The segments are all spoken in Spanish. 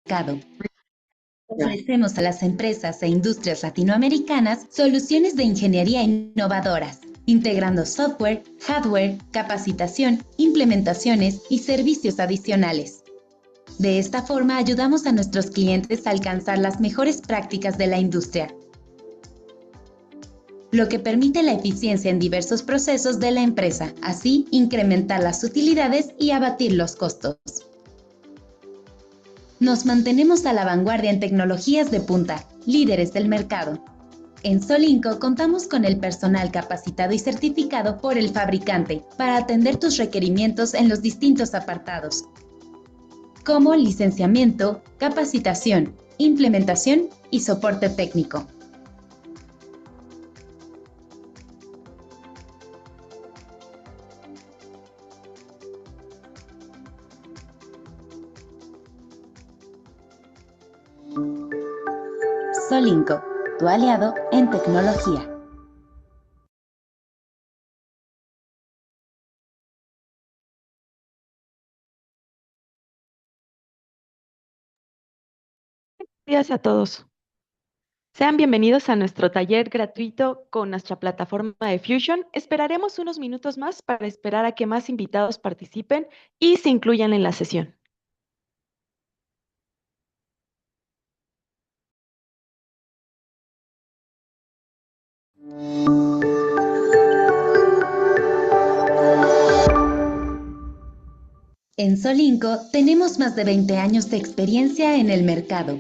mercado. Ofrecemos a las empresas e industrias latinoamericanas soluciones de ingeniería innovadoras, integrando software, hardware, capacitación, implementaciones y servicios adicionales. De esta forma ayudamos a nuestros clientes a alcanzar las mejores prácticas de la industria, lo que permite la eficiencia en diversos procesos de la empresa, así incrementar las utilidades y abatir los costos. Nos mantenemos a la vanguardia en tecnologías de punta, líderes del mercado. En Solinco contamos con el personal capacitado y certificado por el fabricante para atender tus requerimientos en los distintos apartados, como licenciamiento, capacitación, implementación y soporte técnico. Solinco, tu aliado en tecnología. Días a todos. Sean bienvenidos a nuestro taller gratuito con nuestra plataforma de Fusion. Esperaremos unos minutos más para esperar a que más invitados participen y se incluyan en la sesión. En Solinco tenemos más de 20 años de experiencia en el mercado.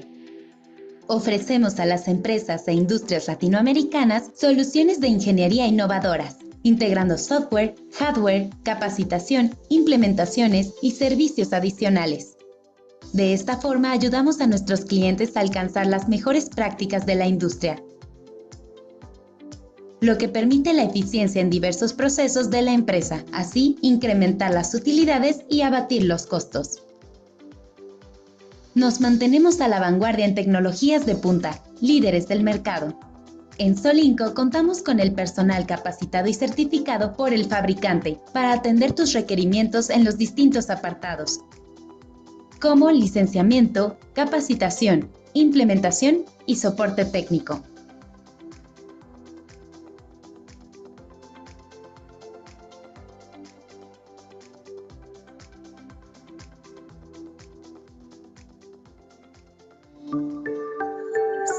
Ofrecemos a las empresas e industrias latinoamericanas soluciones de ingeniería innovadoras, integrando software, hardware, capacitación, implementaciones y servicios adicionales. De esta forma ayudamos a nuestros clientes a alcanzar las mejores prácticas de la industria, lo que permite la eficiencia en diversos procesos de la empresa, así incrementar las utilidades y abatir los costos. Nos mantenemos a la vanguardia en tecnologías de punta, líderes del mercado. En Solinco contamos con el personal capacitado y certificado por el fabricante para atender tus requerimientos en los distintos apartados, como licenciamiento, capacitación, implementación y soporte técnico.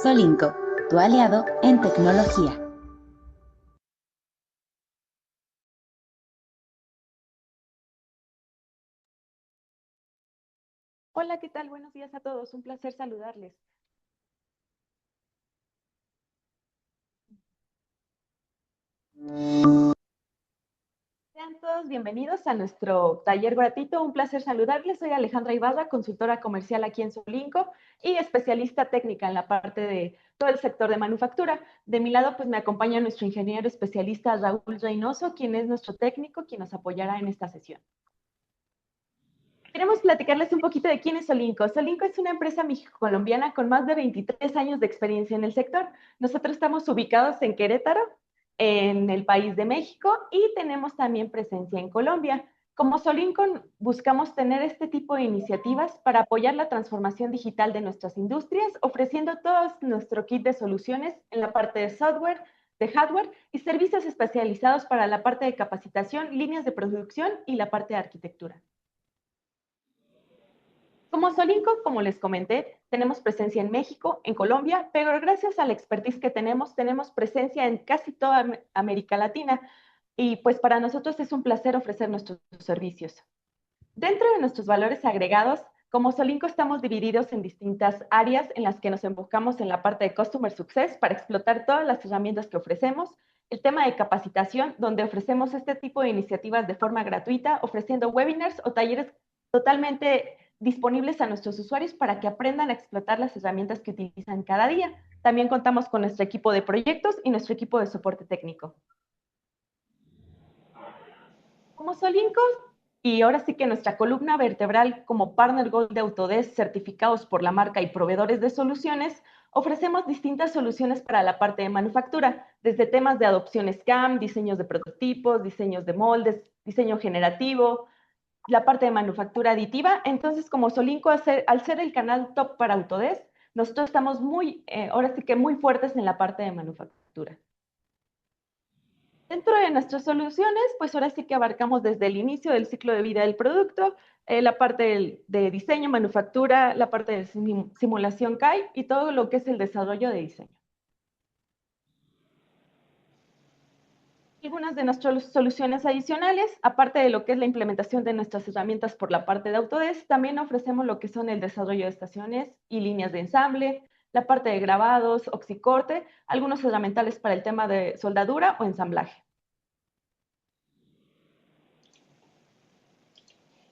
Solinco, tu aliado en tecnología. Hola, ¿qué tal? Buenos días a todos. Un placer saludarles. Sean todos bienvenidos a nuestro taller gratuito. Un placer saludarles. Soy Alejandra Ibarra, consultora comercial aquí en Solinco y especialista técnica en la parte de todo el sector de manufactura. De mi lado, pues me acompaña nuestro ingeniero especialista Raúl Reynoso, quien es nuestro técnico, quien nos apoyará en esta sesión. Queremos platicarles un poquito de quién es Solinco. Solinco es una empresa colombiana con más de 23 años de experiencia en el sector. Nosotros estamos ubicados en Querétaro, en el país de México, y tenemos también presencia en Colombia. Como Solinco buscamos tener este tipo de iniciativas para apoyar la transformación digital de nuestras industrias, ofreciendo todo nuestro kit de soluciones en la parte de software, de hardware y servicios especializados para la parte de capacitación, líneas de producción y la parte de arquitectura. Como Solinco, como les comenté, tenemos presencia en México, en Colombia, pero gracias a la expertise que tenemos presencia en casi toda América Latina y pues para nosotros es un placer ofrecer nuestros servicios. Dentro de nuestros valores agregados, como Solinco estamos divididos en distintas áreas en las que nos enfocamos en la parte de Customer Success para explotar todas las herramientas que ofrecemos, el tema de capacitación, donde ofrecemos este tipo de iniciativas de forma gratuita, ofreciendo webinars o talleres totalmente disponibles a nuestros usuarios para que aprendan a explotar las herramientas que utilizan cada día. También contamos con nuestro equipo de proyectos y nuestro equipo de soporte técnico. Como Solinco, y ahora sí que nuestra columna vertebral como Partner Gold de Autodesk, certificados por la marca y proveedores de soluciones, ofrecemos distintas soluciones para la parte de manufactura, desde temas de adopción SCAM, diseños de prototipos, diseños de moldes, diseño generativo, la parte de manufactura aditiva. Entonces, como Solinco, al ser el canal top para Autodesk, nosotros estamos ahora sí que muy fuertes en la parte de manufactura. Dentro de nuestras soluciones, pues ahora sí que abarcamos desde el inicio del ciclo de vida del producto, la parte de diseño, manufactura, la parte de simulación CAI y todo lo que es el desarrollo de diseño. Algunas de nuestras soluciones adicionales, aparte de lo que es la implementación de nuestras herramientas por la parte de Autodesk, también ofrecemos lo que son el desarrollo de estaciones y líneas de ensamble, la parte de grabados, oxicorte, algunos herramientales para el tema de soldadura o ensamblaje.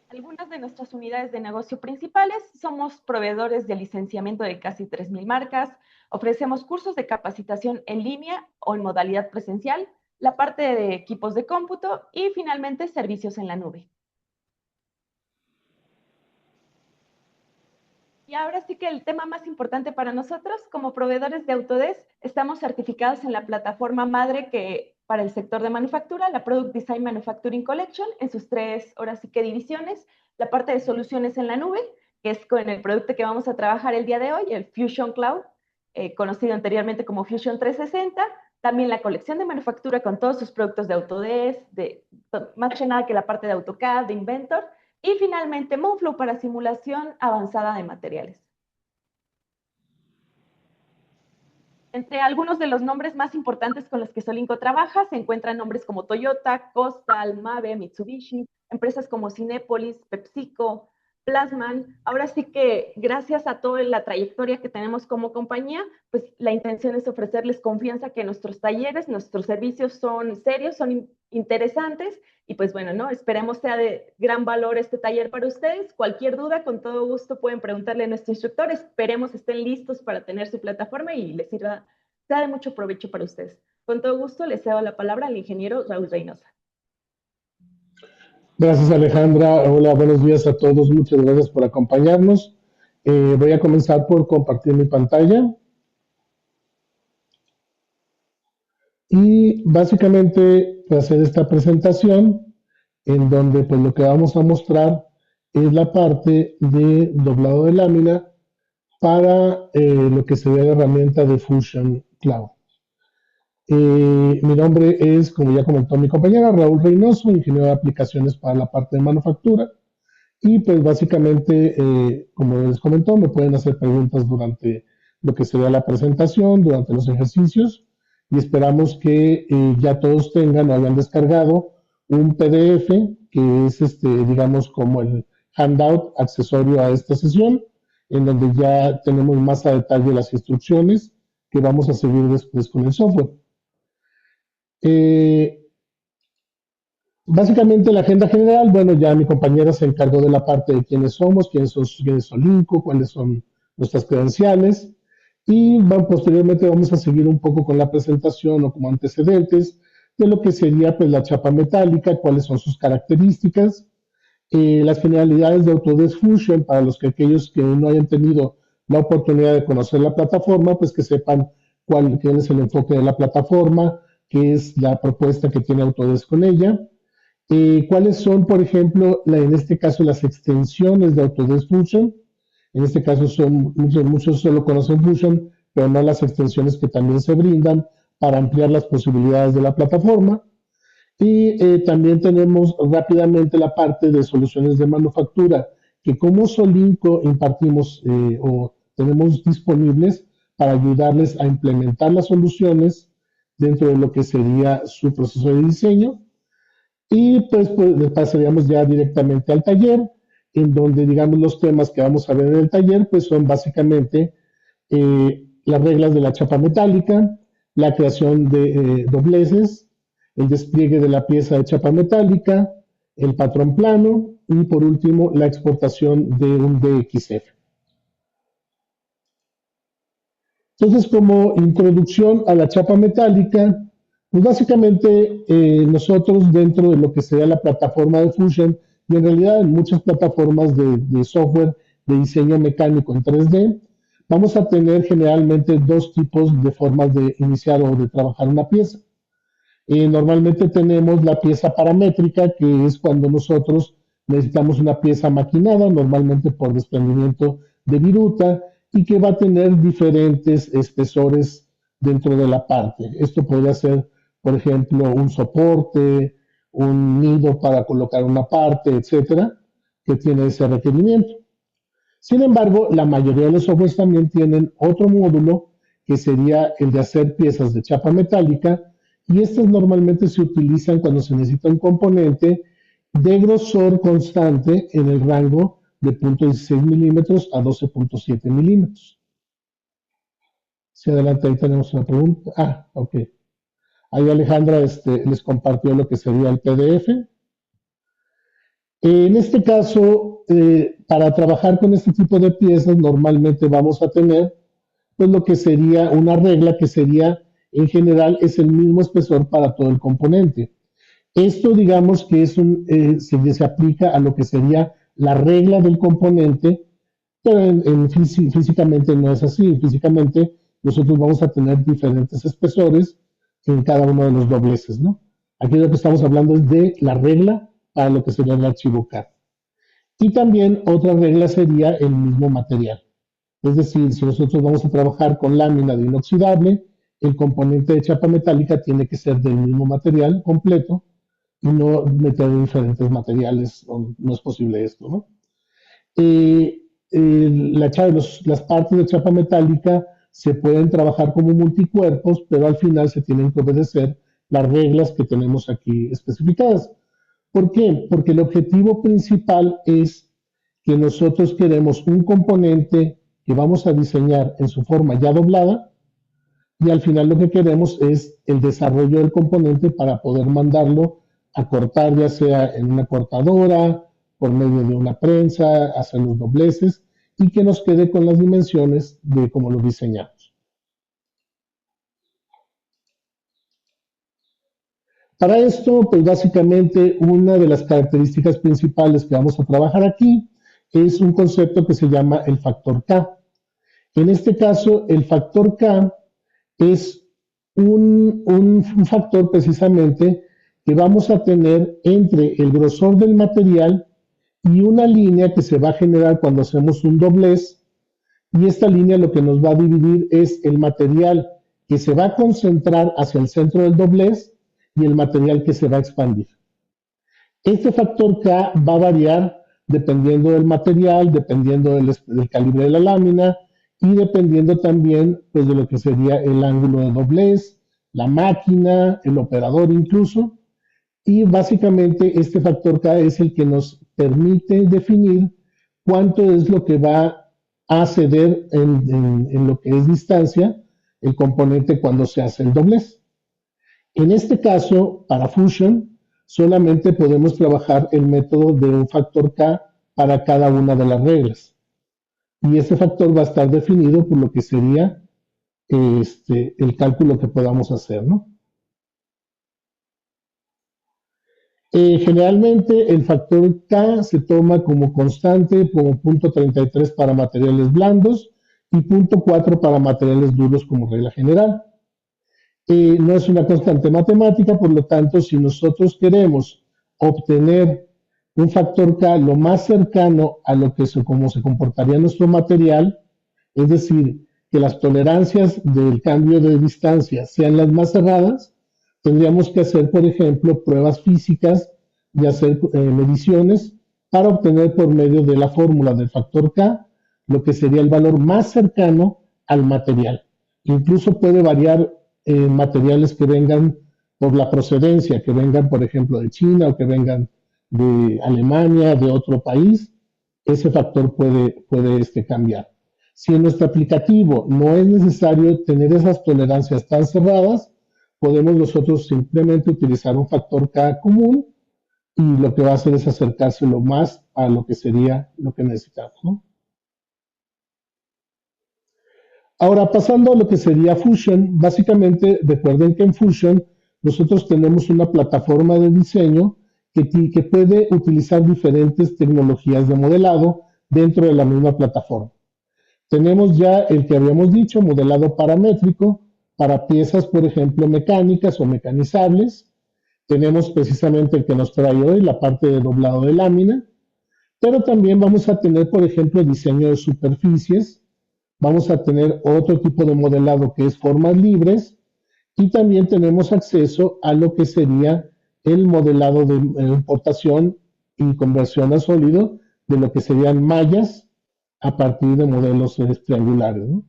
Algunas de nuestras unidades de negocio principales somos proveedores de licenciamiento de casi 3,000 marcas, ofrecemos cursos de capacitación en línea o en modalidad presencial, la parte de equipos de cómputo y finalmente servicios en la nube. Y ahora sí que el tema más importante para nosotros, como proveedores de Autodesk, estamos certificados en la plataforma madre que para el sector de manufactura, la Product Design Manufacturing Collection, en sus tres, ahora sí que divisiones, la parte de soluciones en la nube, que es con el producto que vamos a trabajar el día de hoy, el Fusion Cloud, conocido anteriormente como Fusion 360, también la colección de manufactura con todos sus productos de Autodesk, más que nada que la parte de AutoCAD, de Inventor, y finalmente, Moonflow para simulación avanzada de materiales. Entre algunos de los nombres más importantes con los que Solinco trabaja se encuentran nombres como Toyota, Costal, Mave, Mitsubishi, empresas como Cinépolis, PepsiCo, Plasman. Ahora sí que gracias a toda la trayectoria que tenemos como compañía, pues la intención es ofrecerles confianza que nuestros talleres, nuestros servicios son serios, son interesantes y pues bueno, ¿no? Esperemos sea de gran valor este taller para ustedes. Cualquier duda, con todo gusto pueden preguntarle a nuestro instructor. Esperemos estén listos para tener su plataforma y les sirva, sea de mucho provecho para ustedes. Con todo gusto les cedo la palabra al ingeniero Raúl Reynosa. Gracias, Alejandra. Hola, buenos días a todos. Muchas gracias por acompañarnos. Voy a comenzar por compartir mi pantalla. Y básicamente voy a hacer esta presentación en donde pues lo que vamos a mostrar es la parte de doblado de lámina para lo que sería la herramienta de Fusion Cloud. Mi nombre es, como ya comentó mi compañera, Raúl Reynoso, ingeniero de aplicaciones para la parte de manufactura. Y pues básicamente, como les comentó, me pueden hacer preguntas durante lo que sería la presentación, durante los ejercicios. Y esperamos que ya todos tengan o hayan descargado un PDF que es, digamos, como el handout accesorio a esta sesión, en donde ya tenemos más a detalle las instrucciones que vamos a seguir después con el software. Básicamente la agenda general, bueno, ya mi compañera se encargó de la parte de quiénes somos, quiénes es Solinco, cuáles son nuestras credenciales, y posteriormente vamos a seguir un poco con la presentación o como antecedentes de lo que sería pues la chapa metálica, cuáles son sus características, las generalidades de Autodesk Fusion, para aquellos que no hayan tenido la oportunidad de conocer la plataforma, pues que sepan cuál es el enfoque de la plataforma, qué es la propuesta que tiene Autodesk con ella. ¿Cuáles son, por ejemplo, en este caso, las extensiones de Autodesk Fusion? En este caso, muchos solo conocen Fusion, pero no las extensiones que también se brindan para ampliar las posibilidades de la plataforma. Y también tenemos rápidamente la parte de soluciones de manufactura, que como Solinco impartimos o tenemos disponibles para ayudarles a implementar las soluciones dentro de lo que sería su proceso de diseño. Y pues pasaríamos ya directamente al taller, en donde, digamos, los temas que vamos a ver en el taller, pues son básicamente las reglas de la chapa metálica, la creación de dobleces, el despliegue de la pieza de chapa metálica, el patrón plano y, por último, la exportación de un DXF. Entonces, como introducción a la chapa metálica, pues básicamente nosotros dentro de lo que sería la plataforma de Fusion, y en realidad en muchas plataformas de software de diseño mecánico en 3D, vamos a tener generalmente dos tipos de formas de iniciar o de trabajar una pieza. Normalmente tenemos la pieza paramétrica, que es cuando nosotros necesitamos una pieza maquinada, normalmente por desprendimiento de viruta, y que va a tener diferentes espesores dentro de la parte. Esto podría ser, por ejemplo, un soporte, un nido para colocar una parte, etcétera, que tiene ese requerimiento. Sin embargo, la mayoría de los softwares también tienen otro módulo que sería el de hacer piezas de chapa metálica, y estas normalmente se utilizan cuando se necesita un componente de grosor constante en el rango de 0.16 milímetros a 12.7 milímetros. Si adelante, ahí tenemos una pregunta. Ah, ok. Ahí Alejandra les compartió lo que sería el PDF. En este caso, para trabajar con este tipo de piezas, normalmente vamos a tener pues, lo que sería una regla que sería, en general, es el mismo espesor para todo el componente. Esto, digamos que es se aplica a lo que sería la regla del componente, pero físicamente no es así. Físicamente, nosotros vamos a tener diferentes espesores en cada uno de los dobleces, ¿no? Aquí lo que estamos hablando es de la regla para lo que sería el archivo CAD. Y también otra regla sería el mismo material. Es decir, si nosotros vamos a trabajar con lámina de inoxidable, el componente de chapa metálica tiene que ser del mismo material completo y no meter diferentes materiales, no es posible esto, ¿no? Las partes de chapa metálica se pueden trabajar como multicuerpos, pero al final se tienen que obedecer las reglas que tenemos aquí especificadas. ¿Por qué? Porque el objetivo principal es que nosotros queremos un componente que vamos a diseñar en su forma ya doblada, y al final lo que queremos es el desarrollo del componente para poder mandarlo a cortar, ya sea en una cortadora, por medio de una prensa, hacer los dobleces y que nos quede con las dimensiones de cómo lo diseñamos. Para esto, pues básicamente una de las características principales que vamos a trabajar aquí es un concepto que se llama el factor K. En este caso, el factor K es un factor precisamente que vamos a tener entre el grosor del material y una línea que se va a generar cuando hacemos un doblez, y esta línea lo que nos va a dividir es el material que se va a concentrar hacia el centro del doblez y el material que se va a expandir. Este factor K va a variar dependiendo del material, dependiendo del calibre de la lámina y dependiendo también pues, de lo que sería el ángulo de doblez, la máquina, el operador incluso. Y básicamente este factor K es el que nos permite definir cuánto es lo que va a ceder en lo que es distancia el componente cuando se hace el doblez. En este caso, para Fusion, solamente podemos trabajar el método de un factor K para cada una de las reglas. Y este factor va a estar definido por lo que sería el cálculo que podamos hacer, ¿no? Generalmente el factor K se toma como constante, como 0.33 para materiales blandos y 0.4 para materiales duros como regla general. No es una constante matemática, por lo tanto, si nosotros queremos obtener un factor K lo más cercano a lo que como se comportaría nuestro material, es decir, que las tolerancias del cambio de distancia sean las más cerradas, tendríamos que hacer, por ejemplo, pruebas físicas y hacer mediciones para obtener por medio de la fórmula del factor K lo que sería el valor más cercano al material. Incluso puede variar materiales que vengan por la procedencia, que vengan, por ejemplo, de China o que vengan de Alemania, de otro país. Ese factor puede cambiar. Si en nuestro aplicativo no es necesario tener esas tolerancias tan cerradas, podemos nosotros simplemente utilizar un factor K común y lo que va a hacer es acercarse lo más a lo que sería lo que necesitamos, ¿no? Ahora, pasando a lo que sería Fusion, básicamente recuerden que en Fusion nosotros tenemos una plataforma de diseño que puede utilizar diferentes tecnologías de modelado dentro de la misma plataforma. Tenemos ya el que habíamos dicho, modelado paramétrico, para piezas, por ejemplo, mecánicas o mecanizables. Tenemos precisamente el que nos trae hoy, la parte de doblado de lámina, Pero también vamos a tener, por ejemplo, diseño de superficies, vamos a tener otro tipo de modelado que es formas libres y también tenemos acceso a lo que sería el modelado de importación y conversión a sólido de lo que serían mallas a partir de modelos triangulares, ¿no?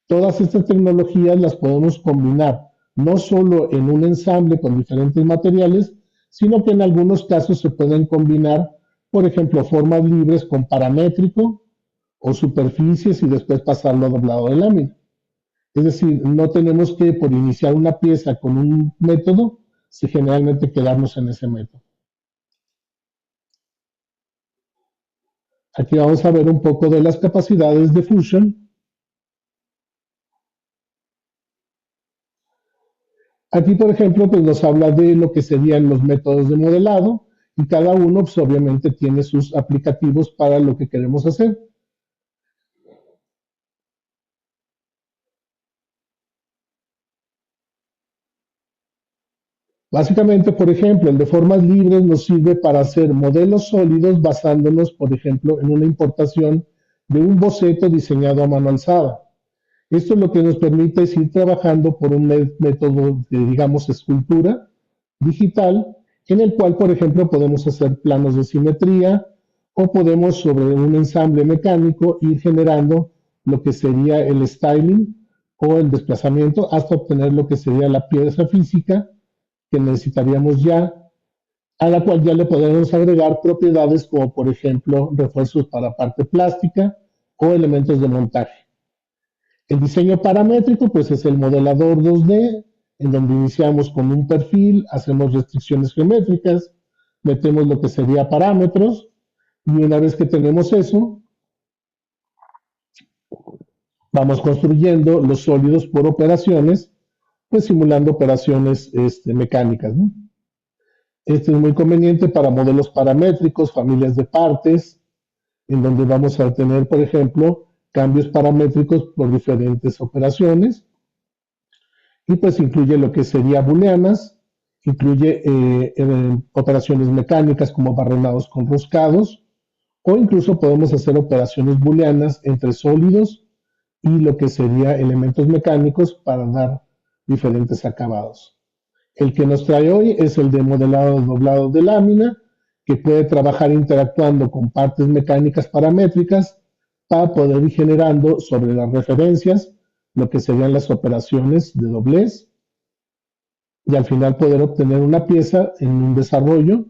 Todas estas tecnologías las podemos combinar no solo en un ensamble con diferentes materiales, sino que en algunos casos se pueden combinar, por ejemplo, formas libres con paramétrico o superficies y después pasarlo a doblado de lámina. Es decir, no tenemos que por iniciar una pieza con un método, si generalmente quedarnos en ese método. Aquí vamos a ver un poco de las capacidades de Fusion. Aquí, por ejemplo, pues nos habla de lo que serían los métodos de modelado y cada uno, pues, obviamente tiene sus aplicativos para lo que queremos hacer. Básicamente, por ejemplo, el de formas libres nos sirve para hacer modelos sólidos basándonos, por ejemplo, en una importación de un boceto diseñado a mano alzada. Esto lo que nos permite es ir trabajando por un método de, digamos, escultura digital, en el cual, por ejemplo, podemos hacer planos de simetría o podemos sobre un ensamble mecánico ir generando lo que sería el styling o el desplazamiento hasta obtener lo que sería la pieza física que necesitaríamos ya, a la cual ya le podemos agregar propiedades como, por ejemplo, refuerzos para parte plástica o elementos de montaje. El diseño paramétrico, pues es el modelador 2D, en donde iniciamos con un perfil, hacemos restricciones geométricas, metemos lo que sería parámetros, y una vez que tenemos eso, vamos construyendo los sólidos por operaciones, pues simulando operaciones mecánicas, ¿no? Este es muy conveniente para modelos paramétricos, familias de partes, en donde vamos a tener, por ejemplo, cambios paramétricos por diferentes operaciones. Y pues incluye lo que sería booleanas, incluye operaciones mecánicas como barrenados con roscados, o incluso podemos hacer operaciones booleanas entre sólidos y lo que sería elementos mecánicos para dar diferentes acabados. El que nos trae hoy es el de modelado doblado de lámina, que puede trabajar interactuando con partes mecánicas paramétricas para poder ir generando sobre las referencias lo que serían las operaciones de doblez y al final poder obtener una pieza en un desarrollo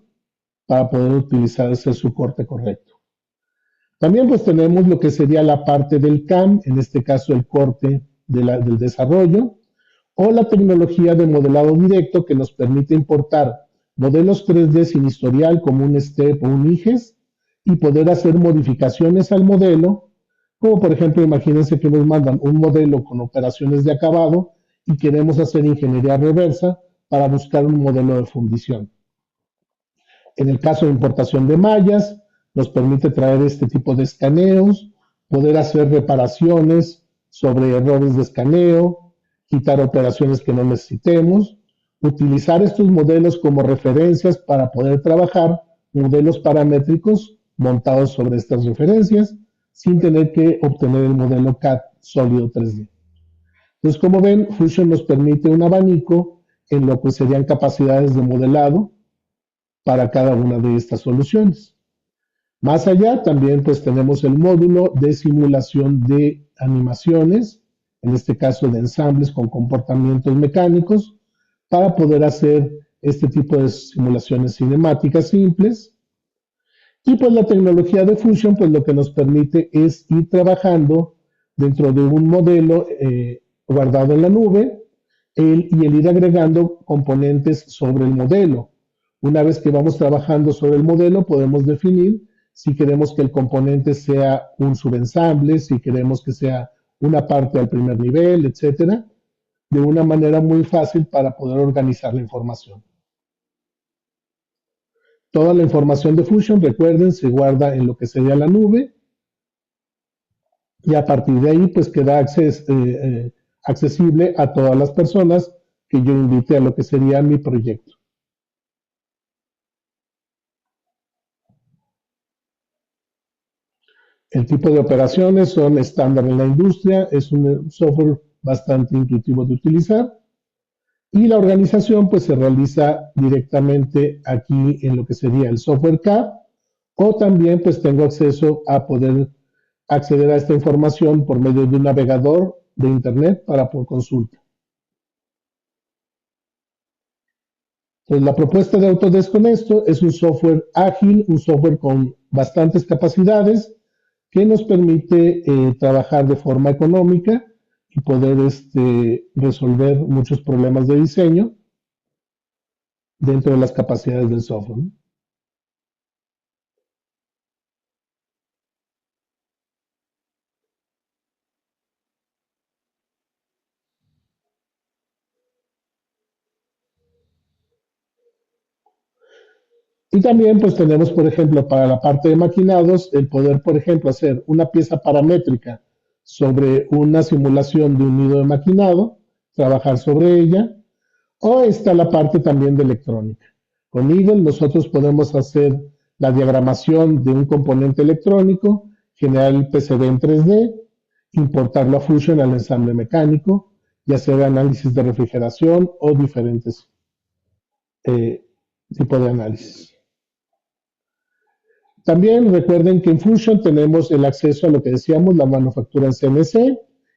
para poder utilizar ese su corte correcto. También pues tenemos lo que sería la parte del CAM, en este caso el corte del desarrollo, o la tecnología de modelado directo que nos permite importar modelos 3D sin historial como un STEP o un IGES y poder hacer modificaciones al modelo, como por ejemplo, imagínense que nos mandan un modelo con operaciones de acabado y queremos hacer ingeniería reversa para buscar un modelo de fundición. En el caso de importación de mallas, nos permite traer este tipo de escaneos, poder hacer reparaciones sobre errores de escaneo, quitar operaciones que no necesitemos, utilizar estos modelos como referencias para poder trabajar modelos paramétricos montados sobre estas referencias sin tener que obtener el modelo CAD sólido 3D. Entonces, como ven, Fusion nos permite un abanico en lo que serían capacidades de modelado para cada una de estas soluciones. Más allá, también pues tenemos el módulo de simulación de animaciones, en este caso de ensambles con comportamientos mecánicos, para poder hacer este tipo de simulaciones cinemáticas simples. Y pues la tecnología de Fusion, pues lo que nos permite es ir trabajando dentro de un modelo guardado en la nube y el ir agregando componentes sobre el modelo. Una vez que vamos trabajando sobre el modelo, podemos definir si queremos que el componente sea un subensamble, si queremos que sea una parte al primer nivel, etcétera, de una manera muy fácil para poder organizar la información. Toda la información de Fusion, recuerden, se guarda en lo que sería la nube y a partir de ahí pues queda accesible a todas las personas que yo invite a lo que sería mi proyecto. El tipo de operaciones son estándar en la industria, es un software bastante intuitivo de utilizar y la organización pues se realiza directamente aquí en lo que sería el software CAD o también pues tengo acceso a poder acceder a esta información por medio de un navegador de internet para por consulta. Entonces, la propuesta de Autodesk con esto es un software ágil, un software con bastantes capacidades que nos permite trabajar de forma económica y poder resolver muchos problemas de diseño dentro de las capacidades del software, ¿no? Y también pues tenemos, por ejemplo, para la parte de maquinados, el poder, por ejemplo, hacer una pieza paramétrica sobre una simulación de un nido de maquinado, trabajar sobre ella, o está la parte también de electrónica. Con Eagle nosotros podemos hacer la diagramación de un componente electrónico, generar el PCB en 3D, importarlo a Fusion al ensamble mecánico y hacer análisis de refrigeración o diferentes tipos de análisis. También recuerden que en Fusion tenemos el acceso a lo que decíamos, la manufactura en CNC.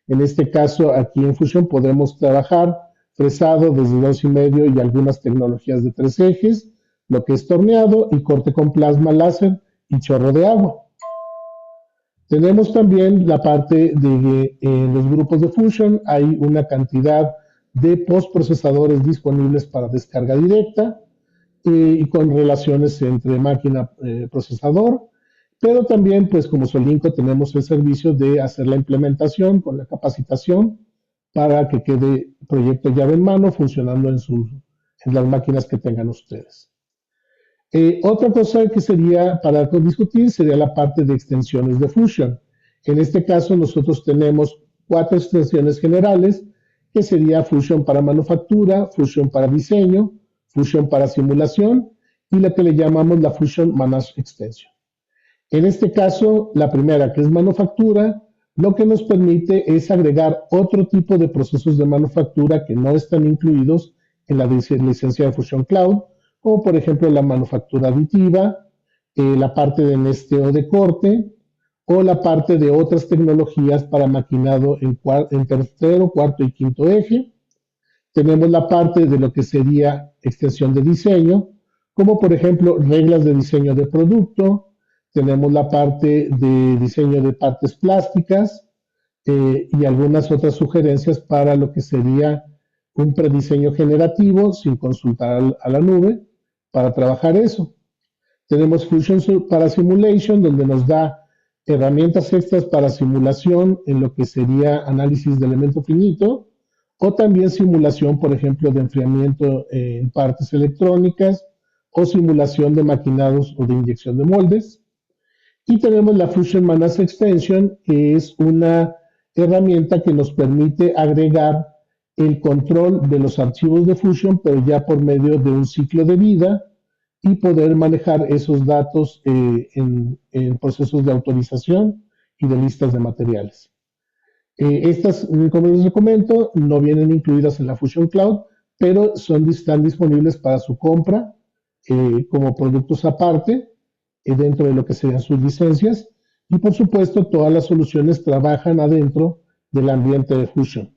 En este caso, aquí en Fusion podemos trabajar fresado desde 2,5 y algunas tecnologías de 3 ejes, lo que es torneado y corte con plasma láser y chorro de agua. Tenemos también la parte de los grupos de Fusion, hay una cantidad de postprocesadores disponibles para descarga directa y con relaciones entre máquina procesador, pero también pues como Solinco tenemos el servicio de hacer la implementación con la capacitación para que quede proyecto llave en mano funcionando en las máquinas que tengan ustedes. Otra cosa que sería para discutir sería la parte de extensiones de Fusion. En este caso nosotros tenemos 4 extensiones generales, que sería Fusion para manufactura, Fusion para diseño, Fusion para simulación y la que le llamamos la Fusion Manage Extension. En este caso, la primera, que es manufactura, lo que nos permite es agregar otro tipo de procesos de manufactura que no están incluidos en la licencia de Fusion Cloud, como por ejemplo la manufactura aditiva, la parte de nesteo de corte o la parte de otras tecnologías para maquinado en tercero, cuarto y quinto eje. Tenemos la parte de lo que sería extensión de diseño, como por ejemplo reglas de diseño de producto. Tenemos la parte de diseño de partes plásticas y algunas otras sugerencias para lo que sería un prediseño generativo sin consultar a la nube para trabajar eso. Tenemos Fusion para Simulation, donde nos da herramientas extras para simulación en lo que sería análisis de elemento finito, o también simulación, por ejemplo, de enfriamiento en partes electrónicas, o simulación de maquinados o de inyección de moldes. Y tenemos la Fusion Manage Extension, que es una herramienta que nos permite agregar el control de los archivos de Fusion, pero ya por medio de un ciclo de vida y poder manejar esos datos en procesos de autorización y de listas de materiales. Estas, como les comento, no vienen incluidas en la Fusion Cloud, pero están disponibles para su compra como productos aparte dentro de lo que serían sus licencias. Y por supuesto, todas las soluciones trabajan adentro del ambiente de Fusion.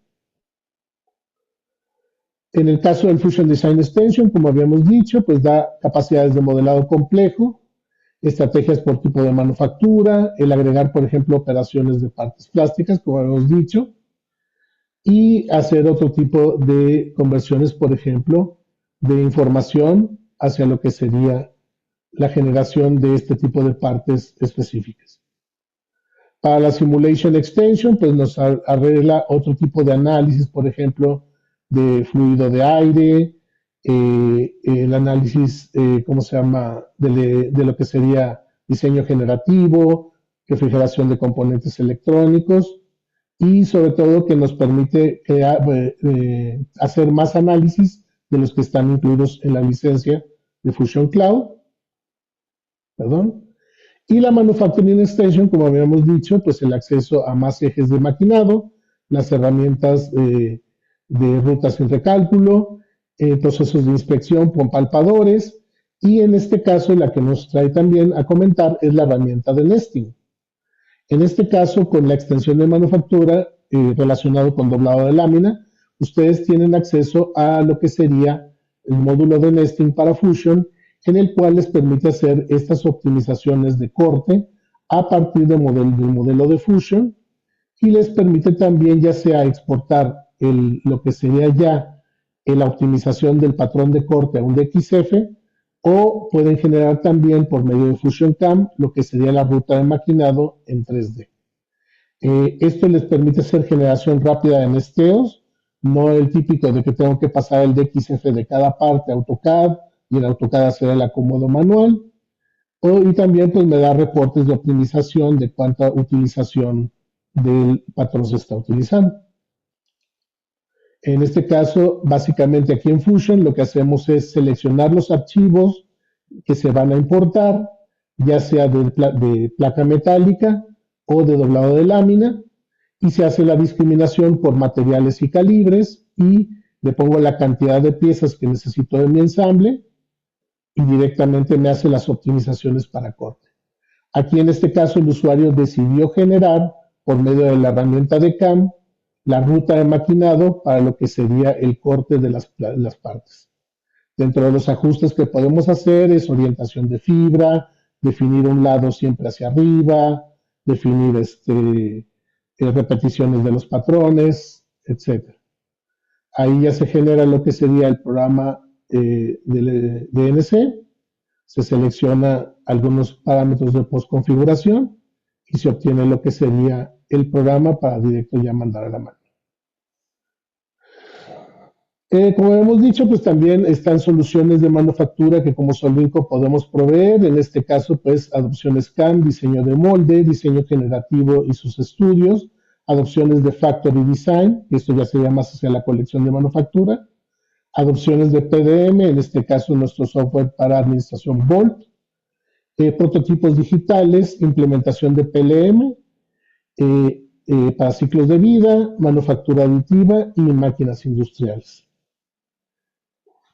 En el caso del Fusion Design Extension, como habíamos dicho, pues da capacidades de modelado complejo, estrategias por tipo de manufactura, el agregar, por ejemplo, operaciones de partes plásticas, como habíamos dicho, y hacer otro tipo de conversiones, por ejemplo, de información hacia lo que sería la generación de este tipo de partes específicas. Para la Simulation Extension, pues nos arregla otro tipo de análisis, por ejemplo, de fluido de aire, el análisis, ¿cómo se llama?, de lo que sería diseño generativo, refrigeración de componentes electrónicos y sobre todo que nos permite hacer más análisis de los que están incluidos en la licencia de Fusion Cloud. Perdón. Y la Manufacturing Extension, como habíamos dicho, pues el acceso a más ejes de maquinado, las herramientas de rutas sin recálculo, procesos de inspección con palpadores, y en este caso la que nos trae también a comentar es la herramienta de nesting. En este caso, con la extensión de manufactura relacionado con doblado de lámina, ustedes tienen acceso a lo que sería el módulo de nesting para Fusion, en el cual les permite hacer estas optimizaciones de corte a partir del modelo de Fusion, y les permite también ya sea exportar lo que sería ya la optimización del patrón de corte a un DXF, o pueden generar también por medio de Fusion CAM lo que sería la ruta de maquinado en 3D. Esto les permite hacer generación rápida de nesteos, no el típico de que tengo que pasar el DXF de cada parte a AutoCAD y en AutoCAD hacer el acomodo manual. Y también pues me da reportes de optimización de cuánta utilización del patrón se está utilizando. En este caso, básicamente aquí en Fusion lo que hacemos es seleccionar los archivos que se van a importar, ya sea de placa metálica o de doblado de lámina, y se hace la discriminación por materiales y calibres, y le pongo la cantidad de piezas que necesito de mi ensamble, y directamente me hace las optimizaciones para corte. Aquí en este caso el usuario decidió generar, por medio de la herramienta de CAM, la ruta de maquinado para lo que sería el corte de las partes. Dentro de los ajustes que podemos hacer es orientación de fibra, definir un lado siempre hacia arriba, definir repeticiones de los patrones, etc. Ahí ya se genera lo que sería el programa del DNC, se selecciona algunos parámetros de postconfiguración y se obtiene lo que sería el programa para directo ya mandar a la máquina. Como hemos dicho, pues también están soluciones de manufactura que como Solinco podemos proveer. En este caso, pues adopciones CAM, diseño de molde, diseño generativo y sus estudios, adopciones de Factory Design, que esto ya sería más hacia la colección de manufactura, adopciones de PDM, en este caso nuestro software para administración Volt, prototipos digitales, implementación de PLM, para ciclos de vida, manufactura aditiva y máquinas industriales.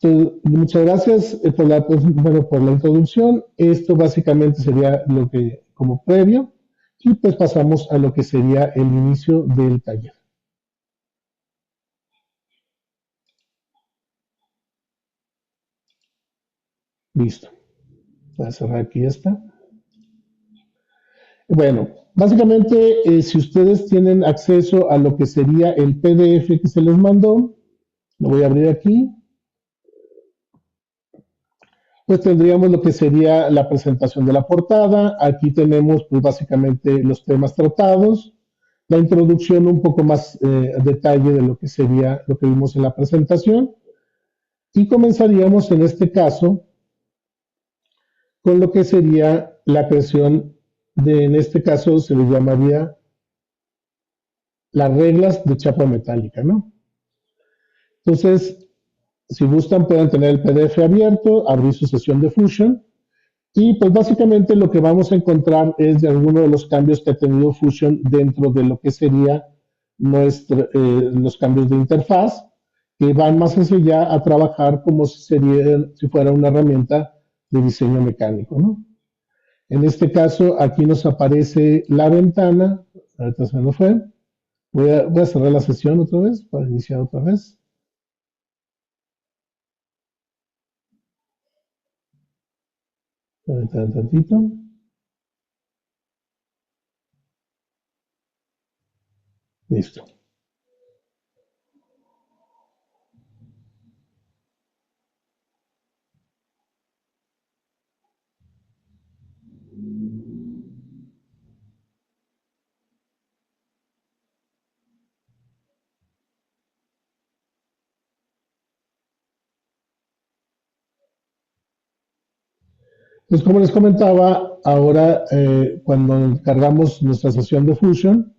Entonces, muchas gracias por la introducción. Esto básicamente sería lo que como previo, y pues pasamos a lo que sería el inicio del taller. Listo. Voy a cerrar aquí esta. Bueno, básicamente, si ustedes tienen acceso a lo que sería el PDF que se les mandó, lo voy a abrir aquí. Pues tendríamos lo que sería la presentación de la portada. Aquí tenemos, pues básicamente, los temas tratados, la introducción, un poco más detalle de lo que sería lo que vimos en la presentación. Y comenzaríamos en este caso con lo que sería la creación en este caso se le llamaría las reglas de chapa metálica, ¿no? Entonces, si gustan pueden tener el PDF abierto, abrir su sesión de Fusion, y pues básicamente lo que vamos a encontrar es de algunos de los cambios que ha tenido Fusion dentro de lo que sería los cambios de interfaz, que van más hacia allá a trabajar como si fuera una herramienta de diseño mecánico, ¿no? En este caso, aquí nos aparece la ventana. Ahorita se me fue. Voy a cerrar la sesión otra vez para iniciar otra vez. Ahorita un tantito. Listo. Pues como les comentaba, ahora cuando cargamos nuestra sesión de Fusion,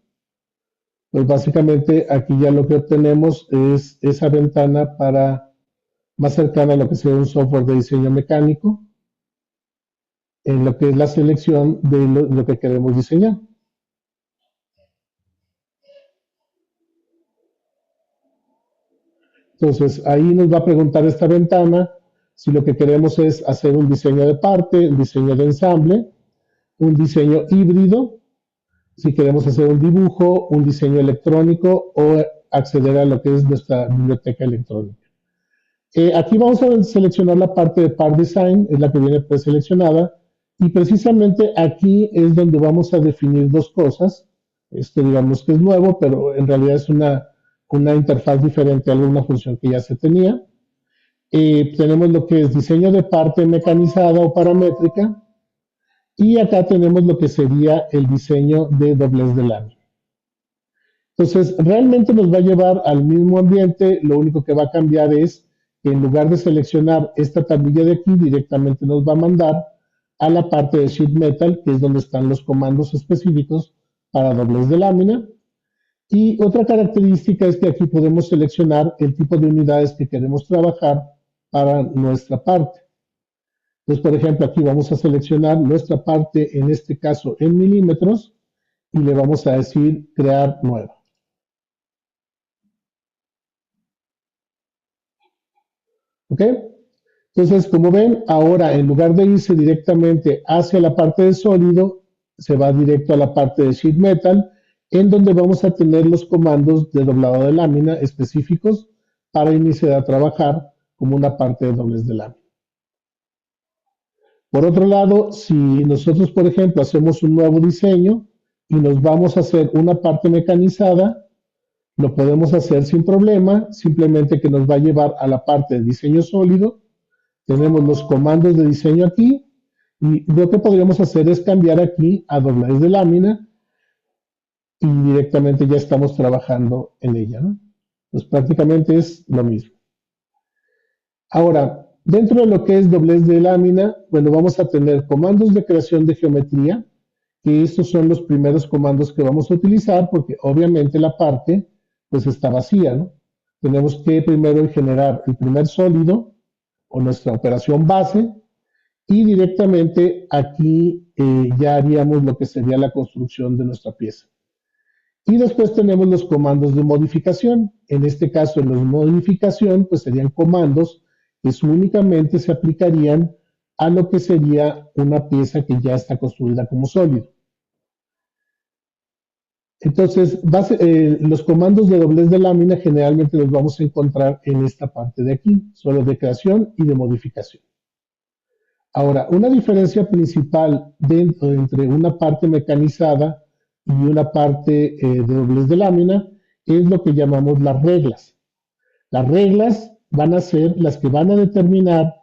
pues básicamente aquí ya lo que obtenemos es esa ventana más cercana a lo que sería un software de diseño mecánico. en lo que es la selección de lo que queremos diseñar. Entonces, ahí nos va a preguntar esta ventana si lo que queremos es hacer un diseño de parte, un diseño de ensamble, un diseño híbrido, si queremos hacer un dibujo, un diseño electrónico o acceder a lo que es nuestra biblioteca electrónica. Aquí vamos a seleccionar la parte de Part Design, es la que viene preseleccionada, y precisamente aquí es donde vamos a definir dos cosas. Esto digamos que es nuevo, pero en realidad es una interfaz diferente a alguna función que ya se tenía. Tenemos lo que es diseño de parte mecanizada o paramétrica, y acá tenemos lo que sería el diseño de doblez de lámina. Entonces, realmente nos va a llevar al mismo ambiente, lo único que va a cambiar es que en lugar de seleccionar esta tablilla de aquí, directamente nos va a mandar a la parte de Sheet Metal, que es donde están los comandos específicos para doblez de lámina. Y otra característica es que aquí podemos seleccionar el tipo de unidades que queremos trabajar para nuestra parte. Entonces, por ejemplo, aquí vamos a seleccionar nuestra parte, en este caso en milímetros, y le vamos a decir crear nueva. ¿Ok? Entonces, como ven, ahora en lugar de irse directamente hacia la parte de sólido, se va directo a la parte de Sheet Metal, en donde vamos a tener los comandos de doblado de lámina específicos para iniciar a trabajar como una parte de doblez de lámina. Por otro lado, si nosotros, por ejemplo, hacemos un nuevo diseño y nos vamos a hacer una parte mecanizada, lo podemos hacer sin problema, simplemente que nos va a llevar a la parte de diseño sólido. Tenemos los comandos de diseño aquí y lo que podríamos hacer es cambiar aquí a doblez de lámina y directamente ya estamos trabajando en ella, ¿no? Pues prácticamente es lo mismo. Ahora, dentro de lo que es doblez de lámina, bueno, vamos a tener comandos de creación de geometría, que estos son los primeros comandos que vamos a utilizar, porque obviamente la parte pues está vacía, ¿no? Tenemos que primero generar el primer sólido o nuestra operación base y directamente aquí ya haríamos lo que sería la construcción de nuestra pieza. Y después tenemos los comandos de modificación. En este caso, los de modificación pues serían comandos que únicamente se aplicarían a lo que sería una pieza que ya está construida como sólido. Entonces, los comandos de doblez de lámina generalmente los vamos a encontrar en esta parte de aquí, solo de creación y de modificación. Ahora, una diferencia principal entre una parte mecanizada y una parte de doblez de lámina es lo que llamamos las reglas. Las reglas van a ser las que van a determinar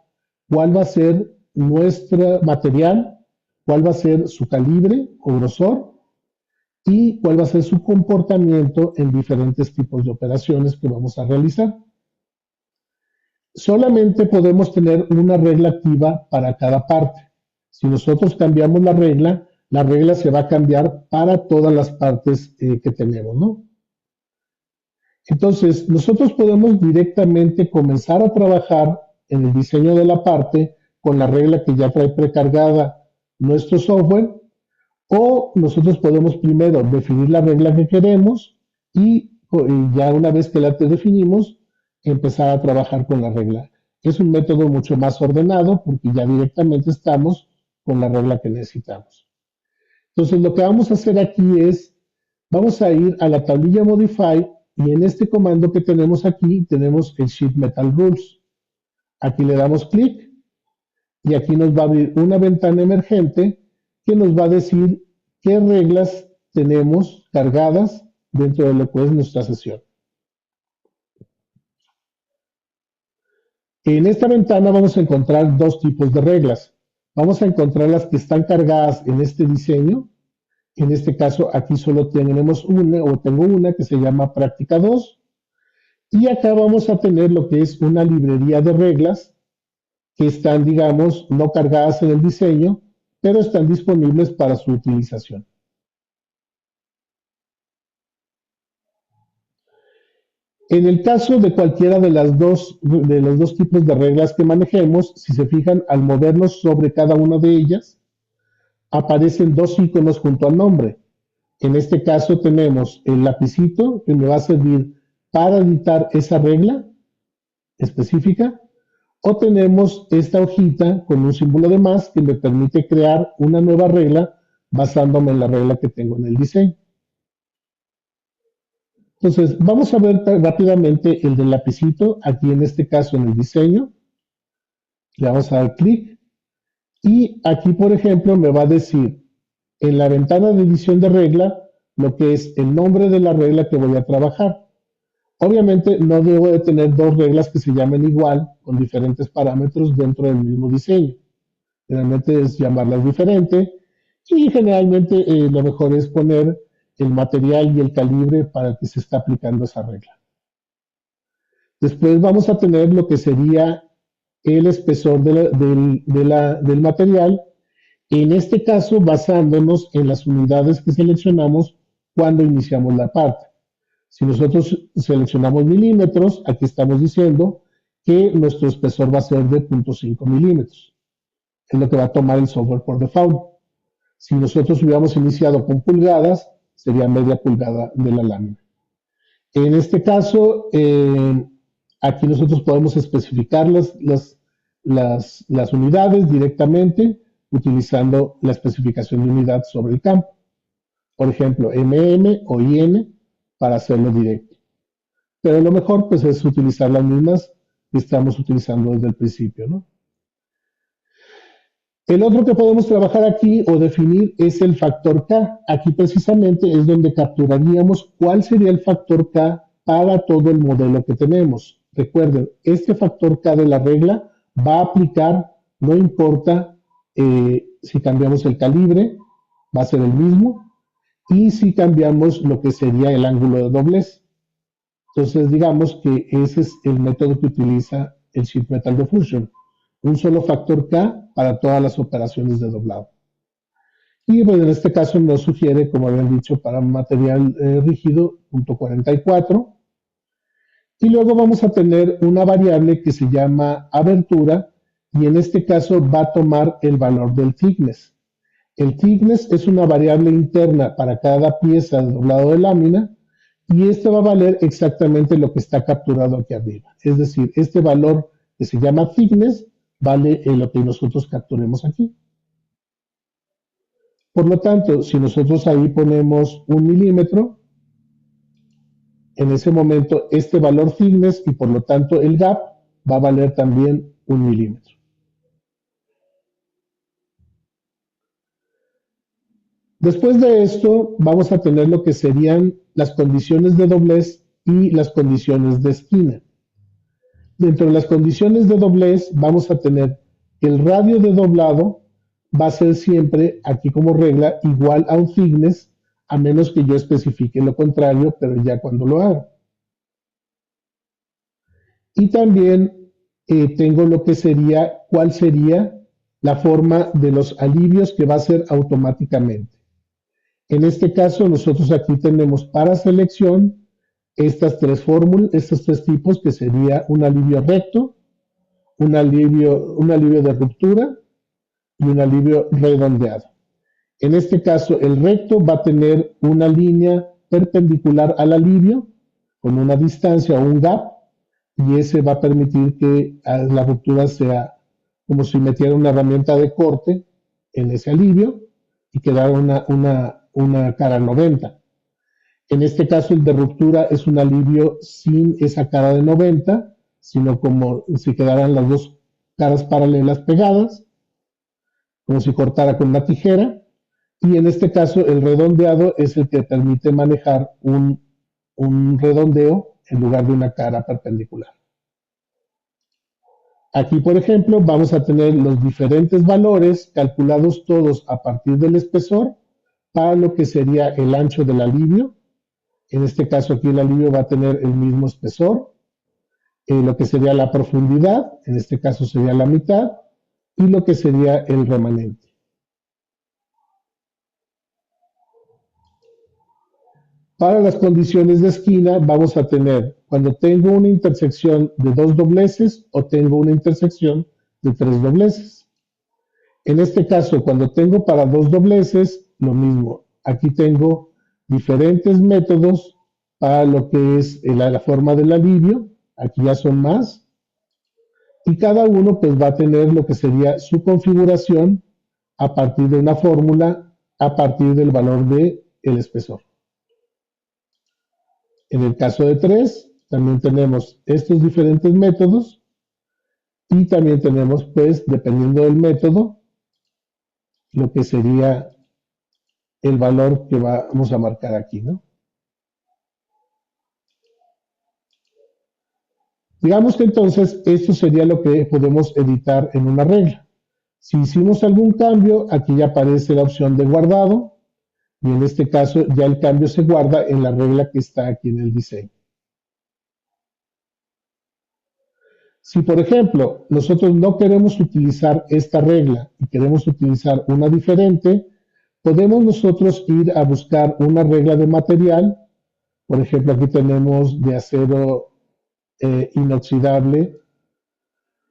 cuál va a ser nuestro material, cuál va a ser su calibre o grosor y cuál va a ser su comportamiento en diferentes tipos de operaciones que vamos a realizar. Solamente podemos tener una regla activa para cada parte. Si nosotros cambiamos la regla se va a cambiar para todas las partes que tenemos, ¿no? Entonces, nosotros podemos directamente comenzar a trabajar en el diseño de la parte con la regla que ya trae precargada nuestro software, o nosotros podemos primero definir la regla que queremos y ya una vez que la definimos, empezar a trabajar con la regla. Es un método mucho más ordenado porque ya directamente estamos con la regla que necesitamos. Entonces, lo que vamos a hacer aquí es, vamos a ir a la tablilla Modify y en este comando que tenemos aquí, tenemos el Sheet Metal Rules. Aquí le damos clic y aquí nos va a abrir una ventana emergente que nos va a decir qué reglas tenemos cargadas dentro de lo que es nuestra sesión. En esta ventana vamos a encontrar dos tipos de reglas. Vamos a encontrar las que están cargadas en este diseño. En este caso, aquí solo tenemos una, o tengo una que se llama Práctica 2. Y acá vamos a tener lo que es una librería de reglas que están, digamos, no cargadas en el diseño, pero están disponibles para su utilización. En el caso de cualquiera de los dos tipos de reglas que manejemos, si se fijan, al movernos sobre cada una de ellas, aparecen dos iconos junto al nombre. En este caso tenemos el lapicito que me va a servir para editar esa regla específica, o tenemos esta hojita con un símbolo de más que me permite crear una nueva regla basándome en la regla que tengo en el diseño. Entonces, vamos a ver rápidamente el del lapicito, aquí en este caso en el diseño. Le vamos a dar clic y aquí, por ejemplo, me va a decir en la ventana de edición de regla lo que es el nombre de la regla que voy a trabajar. Obviamente no debo de tener dos reglas que se llamen igual con diferentes parámetros dentro del mismo diseño. Generalmente es llamarlas diferente y generalmente lo mejor es poner el material y el calibre para el que se está aplicando esa regla. Después vamos a tener lo que sería el espesor del material, en este caso basándonos en las unidades que seleccionamos cuando iniciamos la parte. Si nosotros seleccionamos milímetros, aquí estamos diciendo que nuestro espesor va a ser de 0.5 milímetros. Es lo que va a tomar el software por default. Si nosotros hubiéramos iniciado con pulgadas, sería media pulgada de la lámina. En este caso, aquí nosotros podemos especificar las unidades directamente utilizando la especificación de unidad sobre el campo. Por ejemplo, o IN para hacerlo directo. Pero lo mejor pues es utilizar las mismas que estamos utilizando desde el principio, ¿no? El otro que podemos trabajar aquí o definir es el factor K. Aquí precisamente es donde capturaríamos cuál sería el factor K para todo el modelo que tenemos. Recuerden, este factor K de la regla va a aplicar, no importa si cambiamos el calibre, va a ser el mismo, y si cambiamos lo que sería el ángulo de doblez. Entonces, digamos que ese es el método que utiliza el Sheet Metal Diffusion. Un solo factor K para todas las operaciones de doblado. Y bueno, en este caso nos sugiere, como habían dicho, para material rígido, 0.44. Y luego vamos a tener una variable que se llama abertura, y en este caso va a tomar el valor del thickness. El thickness es una variable interna para cada pieza de doblado de lámina, y este va a valer exactamente lo que está capturado aquí arriba. Es decir, este valor que se llama thickness vale lo que nosotros capturemos aquí. Por lo tanto, si nosotros ahí ponemos 1 milímetro, en ese momento este valor thickness y por lo tanto el gap va a valer también 1 milímetro. Después de esto vamos a tener lo que serían las condiciones de doblez y las condiciones de esquina. Dentro de las condiciones de doblez vamos a tener que el radio de doblado va a ser siempre, aquí como regla, igual a un thickness, a menos que yo especifique lo contrario, pero ya cuando lo haga. Y también tengo lo que sería, cuál sería la forma de los alivios que va a ser automáticamente. En este caso, nosotros aquí tenemos para selección estas tres fórmulas, estos tres tipos, que sería un alivio recto, un alivio de ruptura y un alivio redondeado. En este caso, el recto va a tener una línea perpendicular al alivio con una distancia o un gap, y ese va a permitir que la ruptura sea como si metiera una herramienta de corte en ese alivio y quedara una cara 90. En este caso, el de ruptura es un alivio sin esa cara de 90, sino como si quedaran las dos caras paralelas pegadas, como si cortara con una tijera. Y en este caso, el redondeado es el que permite manejar un redondeo en lugar de una cara perpendicular. Aquí, por ejemplo, vamos a tener los diferentes valores calculados todos a partir del espesor para lo que sería el ancho del alivio. En este caso aquí el alivio va a tener el mismo espesor. Lo que sería la profundidad, en este caso sería la mitad, y lo que sería el remanente. Para las condiciones de esquina vamos a tener cuando tengo una intersección de dos dobleces o tengo una intersección de tres dobleces. En este caso, cuando tengo para dos dobleces, lo mismo. Aquí tengo diferentes métodos para lo que es la forma del alivio. Aquí ya son más. Y cada uno pues va a tener lo que sería su configuración a partir de una fórmula, a partir del valor de el espesor. En el caso de 3, también tenemos estos diferentes métodos y también tenemos, pues, dependiendo del método, lo que sería el valor que vamos a marcar aquí, ¿no? Digamos que entonces esto sería lo que podemos editar en una regla. Si hicimos algún cambio, aquí ya aparece la opción de guardado y en este caso ya el cambio se guarda en la regla que está aquí en el diseño. Si, por ejemplo, nosotros no queremos utilizar esta regla y queremos utilizar una diferente, podemos nosotros ir a buscar una regla de material. Por ejemplo, aquí tenemos de acero inoxidable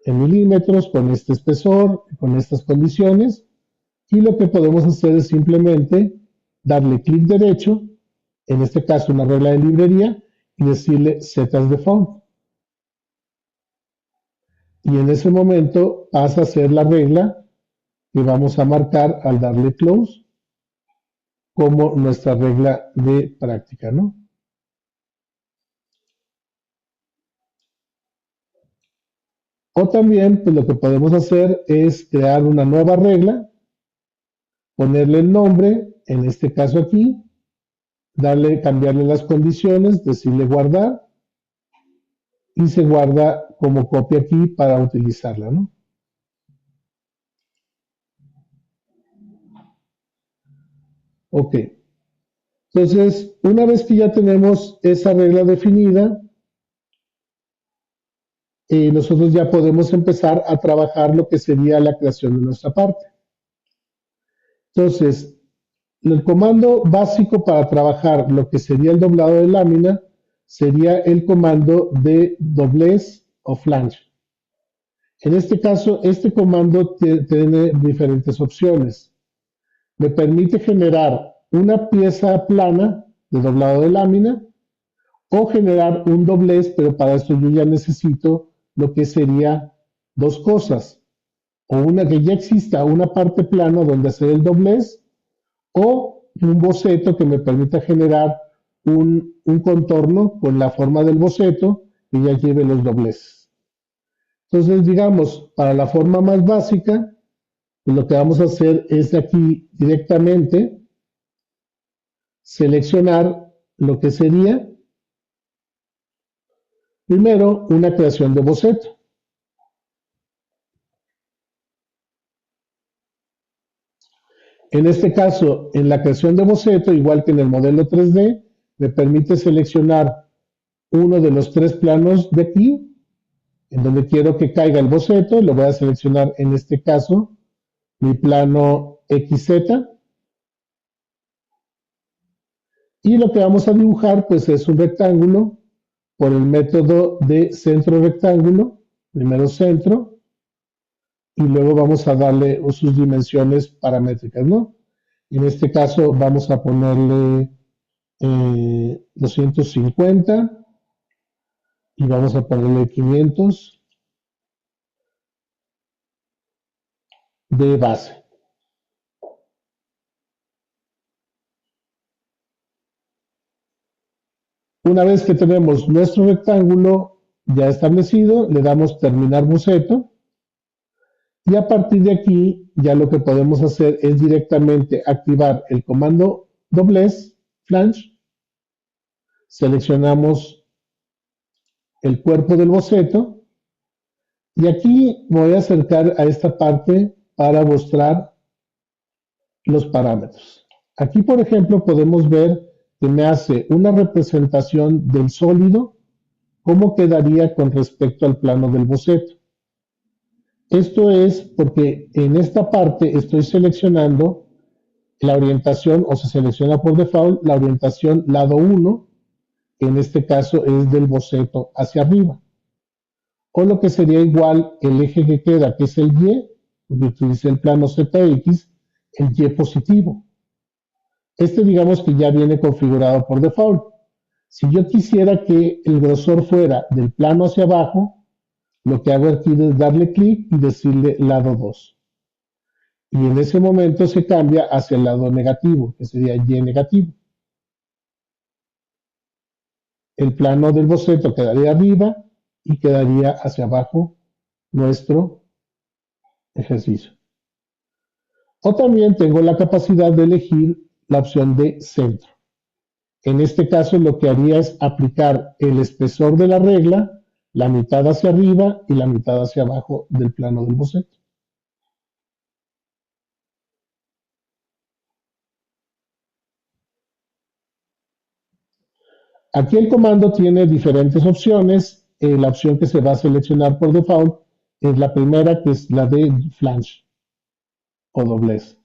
en milímetros, con este espesor, con estas condiciones. Y lo que podemos hacer es simplemente darle clic derecho, en este caso una regla de librería, y decirle Set as Default. Y en ese momento pasa a ser la regla que vamos a marcar al darle close como nuestra regla de práctica, ¿no? O también, pues lo que podemos hacer es crear una nueva regla, ponerle el nombre, en este caso aquí, cambiarle las condiciones, decirle guardar, y se guarda como copia aquí para utilizarla, ¿no? Ok. Entonces, una vez que ya tenemos esa regla definida, nosotros ya podemos empezar a trabajar lo que sería la creación de nuestra parte. Entonces, el comando básico para trabajar lo que sería el doblado de lámina sería el comando de doblez o flange. En este caso, este comando tiene diferentes opciones. Me permite generar una pieza plana de doblado de lámina o generar un doblez, pero para esto yo ya necesito lo que sería dos cosas. O una que ya exista una parte plana donde hacer el doblez o un boceto que me permita generar un contorno con la forma del boceto que ya lleve los dobleces. Entonces, digamos, para la forma más básica, pues lo que vamos a hacer es de aquí directamente seleccionar lo que sería primero una creación de boceto. En este caso, en la creación de boceto, igual que en el modelo 3D, me permite seleccionar uno de los tres planos de aquí, en donde quiero que caiga el boceto. Lo voy a seleccionar en este caso, mi plano XZ. Y lo que vamos a dibujar, pues es un rectángulo por el método de centro rectángulo. Primero centro, y luego vamos a darle sus dimensiones paramétricas, ¿no? En este caso vamos a ponerle 250 y vamos a ponerle 500 de base. Una vez que tenemos nuestro rectángulo ya establecido, le damos terminar boceto. Y a partir de aquí, ya lo que podemos hacer es directamente activar el comando doblez, flange. Seleccionamos el cuerpo del boceto. Y aquí me voy a acercar a esta parte para mostrar los parámetros. Aquí, por ejemplo, podemos ver que me hace una representación del sólido, cómo quedaría con respecto al plano del boceto. Esto es porque en esta parte estoy seleccionando la orientación, o se selecciona por default la orientación lado 1, que en este caso es del boceto hacia arriba. O lo que sería igual el eje que queda, que es el Y, porque utilicé el plano ZX, el Y positivo. Este digamos que ya viene configurado por default. Si yo quisiera que el grosor fuera del plano hacia abajo, lo que hago aquí es darle clic y decirle lado 2. Y en ese momento se cambia hacia el lado negativo, que sería Y negativo. El plano del boceto quedaría arriba y quedaría hacia abajo nuestro ejercicio. O también tengo la capacidad de elegir la opción de centro. En este caso lo que haría es aplicar el espesor de la regla, la mitad hacia arriba y la mitad hacia abajo del plano del boceto. Aquí el comando tiene diferentes opciones. La opción que se va a seleccionar por default es la primera, que es la de flange o doblez.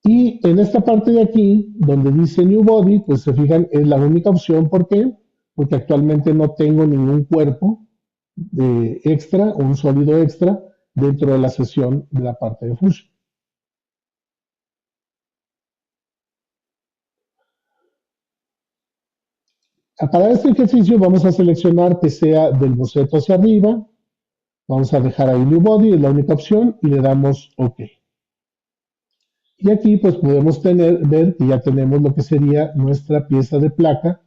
Y en esta parte de aquí, donde dice New Body, pues se fijan, es la única opción. ¿Por qué? Porque actualmente no tengo ningún cuerpo extra o un sólido extra dentro de la sesión de la parte de Fusion. Para este ejercicio vamos a seleccionar que sea del boceto hacia arriba. Vamos a dejar ahí New Body, es la única opción, y le damos OK. Y aquí pues podemos ver que ya tenemos lo que sería nuestra pieza de placa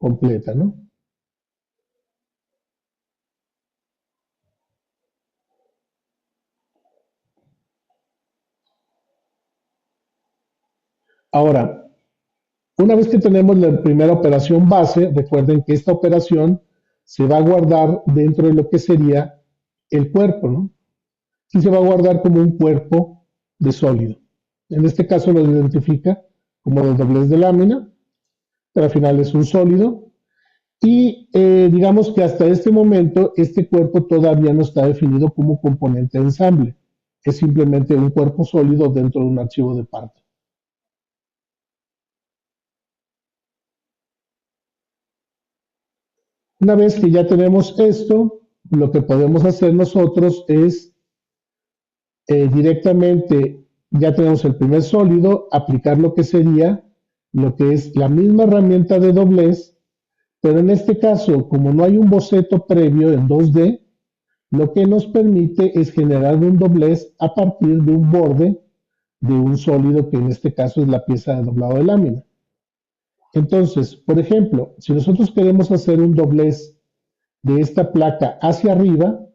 completa, ¿no? Ahora, una vez que tenemos la primera operación base, recuerden que esta operación se va a guardar dentro de lo que sería el cuerpo, ¿no? Y se va a guardar como un cuerpo de sólido. En este caso lo identifica como de doblez de lámina, pero al final es un sólido. Y digamos que hasta este momento este cuerpo todavía no está definido como componente de ensamble. Es simplemente un cuerpo sólido dentro de un archivo de parte. Una vez que ya tenemos esto, lo que podemos hacer nosotros es directamente, ya tenemos el primer sólido, aplicar lo que sería lo que es la misma herramienta de doblez, pero en este caso, como no hay un boceto previo en 2D, lo que nos permite es generar un doblez a partir de un borde de un sólido, que en este caso es la pieza de doblado de lámina. Entonces, por ejemplo, si nosotros queremos hacer un doblez de esta placa hacia arriba,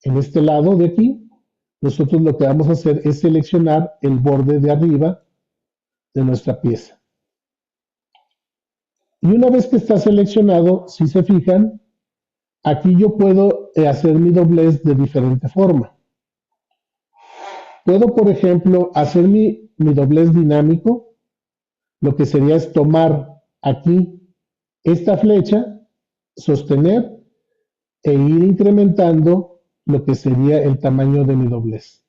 en este lado de aquí, nosotros lo que vamos a hacer es seleccionar el borde de arriba de nuestra pieza. Y una vez que está seleccionado, si se fijan, aquí yo puedo hacer mi doblez de diferente forma. Puedo, por ejemplo, hacer mi doblez dinámico. Lo que sería es tomar aquí esta flecha, sostener e ir incrementando lo que sería el tamaño de mi doblez.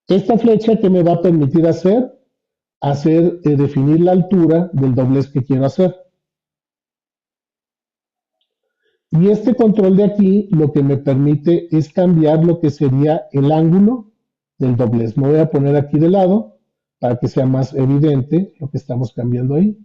Esta flecha que me va a permitir definir la altura del doblez que quiero hacer. Y este control de aquí lo que me permite es cambiar lo que sería el ángulo del doblez. Me voy a poner aquí de lado para que sea más evidente lo que estamos cambiando ahí.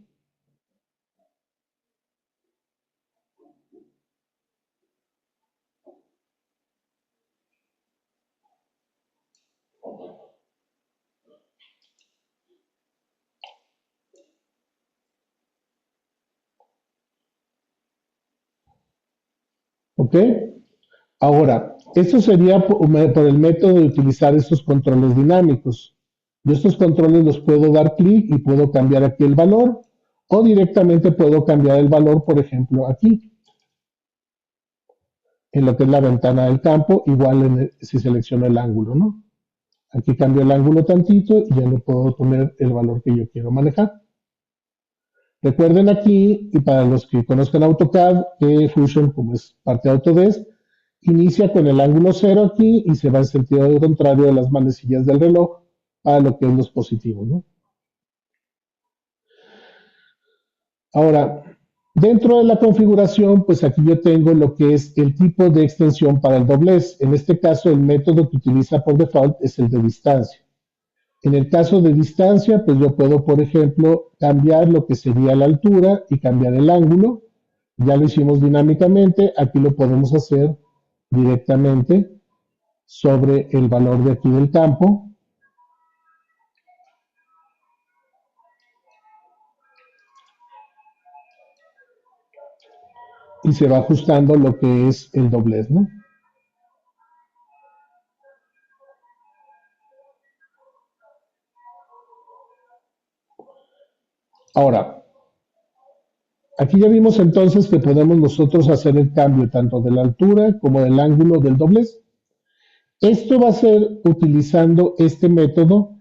¿Ok? Ahora, esto sería por el método de utilizar estos controles dinámicos. Yo estos controles los puedo dar clic y puedo cambiar aquí el valor, o directamente puedo cambiar el valor, por ejemplo, aquí, en lo que es la ventana del campo, igual si selecciono el ángulo, ¿no? Aquí cambio el ángulo tantito y ya le puedo poner el valor que yo quiero manejar. Recuerden aquí, y para los que conozcan AutoCAD, que Fusion, como es parte de Autodesk, inicia con el ángulo 0 aquí y se va en sentido contrario de las manecillas del reloj a lo que es los positivos, ¿no? Ahora, Dentro de la configuración, pues aquí yo tengo lo que es el tipo de extensión para el doblez. En este caso, el método que utiliza por default es el de distancia. En el caso de distancia, pues yo puedo, por ejemplo, cambiar lo que sería la altura y cambiar el ángulo. Ya lo hicimos dinámicamente, aquí lo podemos hacer directamente sobre el valor de aquí del campo. Y se va ajustando lo que es el doblez, ¿no? Ahora, aquí ya vimos entonces que podemos nosotros hacer el cambio tanto de la altura como del ángulo del doblez. Esto va a ser utilizando este método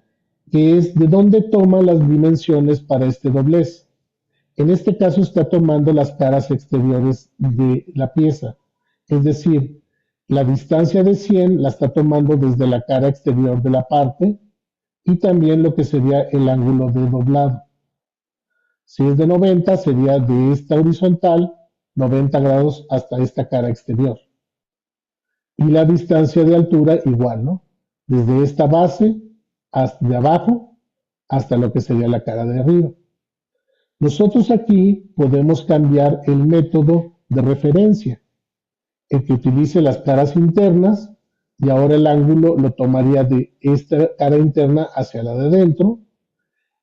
que es de dónde toma las dimensiones para este doblez. En este caso está tomando las caras exteriores de la pieza, es decir, la distancia de 100 la está tomando desde la cara exterior de la parte y también lo que sería el ángulo de doblado. Si es de 90, sería de esta horizontal 90 grados hasta esta cara exterior. Y la distancia de altura igual, ¿no? Desde esta base hasta de abajo hasta lo que sería la cara de arriba. Nosotros aquí podemos cambiar el método de referencia, el que utilice las caras internas y ahora el ángulo lo tomaría de esta cara interna hacia la de dentro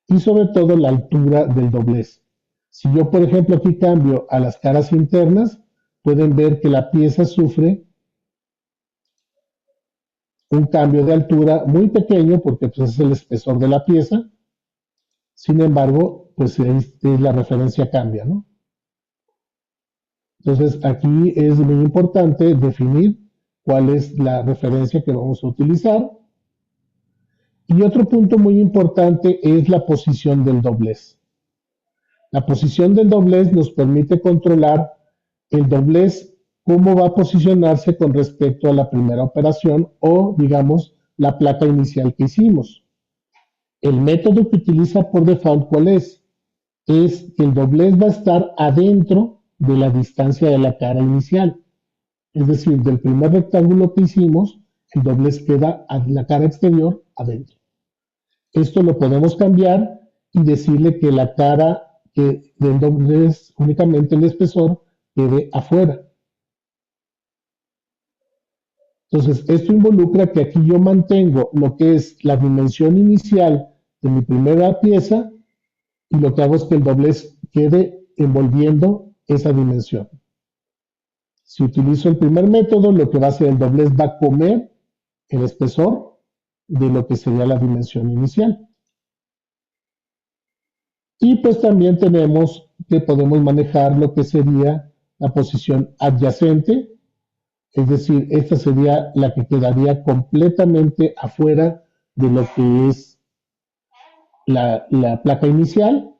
y sobre todo la altura del doblez. Si yo, por ejemplo, aquí cambio a las caras internas, pueden ver que la pieza sufre un cambio de altura muy pequeño porque pues, es el espesor de la pieza. Sin embargo, pues la referencia cambia, ¿no? Entonces, aquí es muy importante definir cuál es la referencia que vamos a utilizar. Y otro punto muy importante es la posición del doblez. La posición del doblez nos permite controlar el doblez, cómo va a posicionarse con respecto a la primera operación o, digamos, la placa inicial que hicimos. El método que utiliza por default, ¿cuál es? Es que el doblez va a estar adentro de la distancia de la cara inicial. Es decir, del primer rectángulo que hicimos, el doblez queda a la cara exterior adentro. Esto lo podemos cambiar y decirle que la cara que del doblez, únicamente el espesor, quede afuera. Entonces, esto involucra que aquí yo mantengo lo que es la dimensión inicial de mi primera pieza y lo que hago es que el doblez quede envolviendo esa dimensión. Si utilizo el primer método, lo que va a hacer el doblez va a comer el espesor de lo que sería la dimensión inicial. Y pues también tenemos que podemos manejar lo que sería la posición adyacente, es decir, esta sería la que quedaría completamente afuera de lo que es la placa inicial,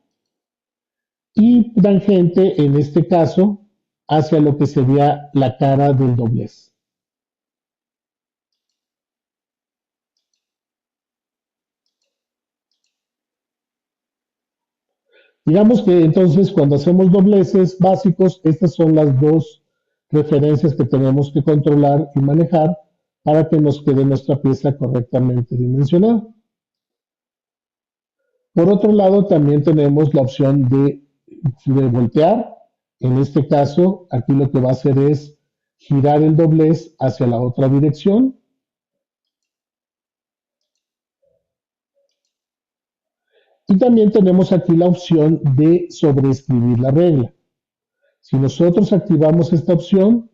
y tangente en este caso hacia lo que sería la cara del doblez. Digamos que entonces cuando hacemos dobleces básicos, estas son las dos referencias que tenemos que controlar y manejar para que nos quede nuestra pieza correctamente dimensionada. Por otro lado, también tenemos la opción de voltear. En este caso, aquí lo que va a hacer es girar el doblez hacia la otra dirección. Y también tenemos aquí la opción de sobreescribir la regla. Si nosotros activamos esta opción,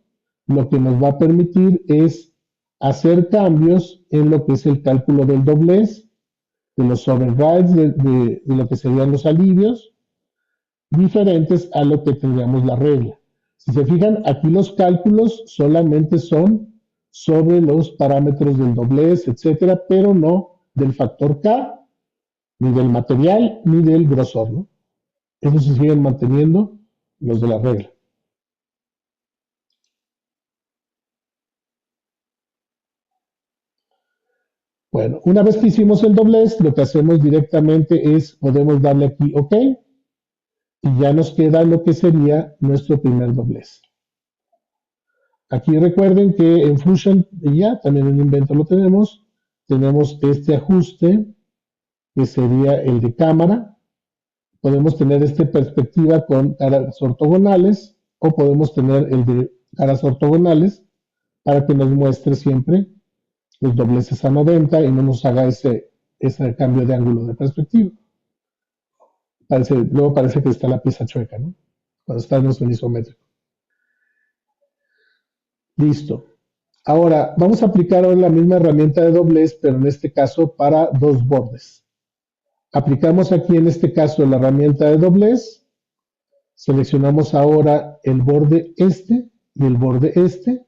lo que nos va a permitir es hacer cambios en lo que es el cálculo del doblez, de los overrides, de lo que serían los alivios, diferentes a lo que tendríamos la regla. Si se fijan, aquí los cálculos solamente son sobre los parámetros del doblez, etcétera, pero no del factor K, ni del material, ni del grosor, ¿no? Eso se siguen manteniendo los de la regla. Bueno, una vez que hicimos el doblez, lo que hacemos directamente es, podemos darle aquí OK, y ya nos queda lo que sería nuestro primer doblez. Aquí recuerden que en Fusion ya también en Inventor lo tenemos este ajuste que sería el de cámara. Podemos tener esta perspectiva con caras ortogonales o podemos tener el de caras ortogonales para que nos muestre siempre los dobleces a 90 y no nos haga ese cambio de ángulo de perspectiva. Luego parece que está la pieza chueca, ¿no? Cuando está en nuestro isométrico. Listo. Ahora, vamos a aplicar ahora la misma herramienta de doblez, pero en este caso para dos bordes. Aplicamos aquí en este caso la herramienta de doblez. Seleccionamos ahora el borde este y el borde este.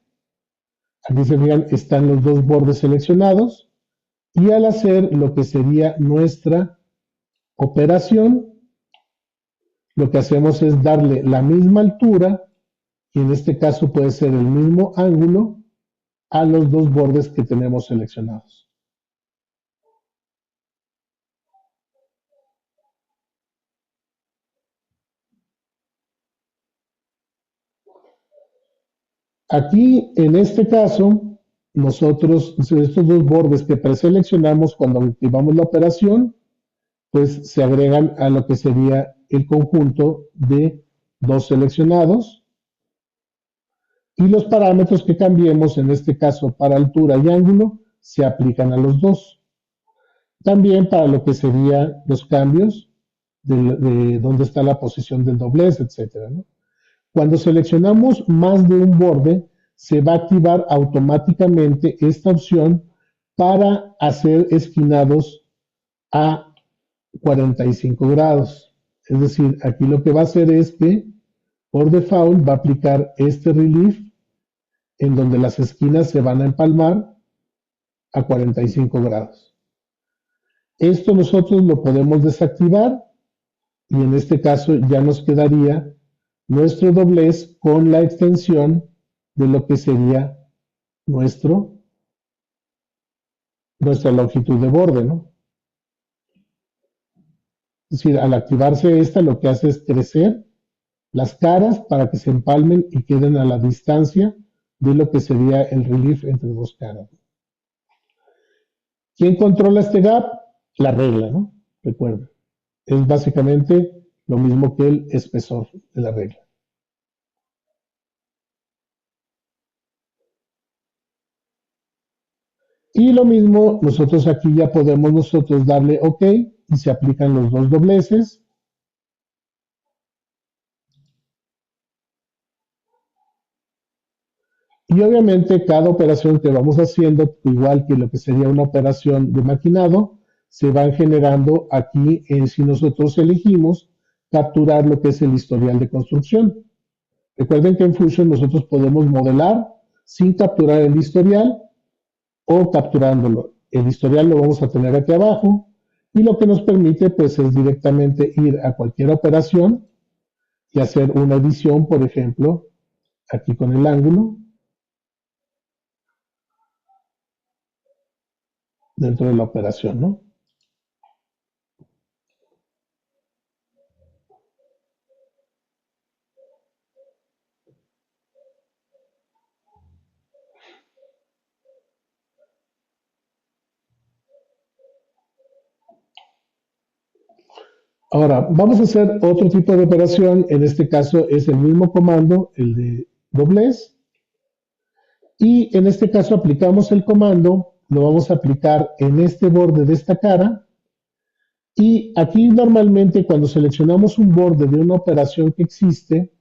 Aquí se fijan, están los dos bordes seleccionados. Y al hacer lo que sería nuestra operación, lo que hacemos es darle la misma altura, y en este caso puede ser el mismo ángulo, a los dos bordes que tenemos seleccionados. Aquí, en este caso, nosotros, estos dos bordes que preseleccionamos cuando activamos la operación, pues se agregan a lo que sería el conjunto de dos seleccionados. Y los parámetros que cambiemos, en este caso para altura y ángulo, se aplican a los dos. También para lo que serían los cambios de dónde está la posición del doblez, etcétera, ¿no? Cuando seleccionamos más de un borde, se va a activar automáticamente esta opción para hacer esquinados a 45 grados. Es decir, aquí lo que va a hacer es que por default va a aplicar este relief en donde las esquinas se van a empalmar a 45 grados. Esto nosotros lo podemos desactivar y en este caso ya nos quedaría nuestro doblez con la extensión de lo que sería nuestra longitud de borde, ¿no? Es decir, al activarse esta, lo que hace es crecer las caras para que se empalmen y queden a la distancia de lo que sería el relief entre dos caras. ¿Quién controla este gap? La regla, ¿no? Recuerden, es básicamente lo mismo que el espesor de la regla. Y lo mismo, nosotros aquí ya podemos darle OK y se aplican los dos dobleces. Y obviamente cada operación que vamos haciendo, igual que lo que sería una operación de maquinado, se van generando aquí si nosotros elegimos capturar lo que es el historial de construcción. Recuerden que en Fusion nosotros podemos modelar sin capturar el historial o capturándolo. El historial lo vamos a tener aquí abajo y lo que nos permite pues es directamente ir a cualquier operación y hacer una edición, por ejemplo, aquí con el ángulo dentro de la operación, ¿no? Ahora, vamos a hacer otro tipo de operación. En este caso es el mismo comando, el de doblez. Y en este caso aplicamos el comando, lo vamos a aplicar en este borde de esta cara. Y aquí normalmente cuando seleccionamos un borde de una operación que existe,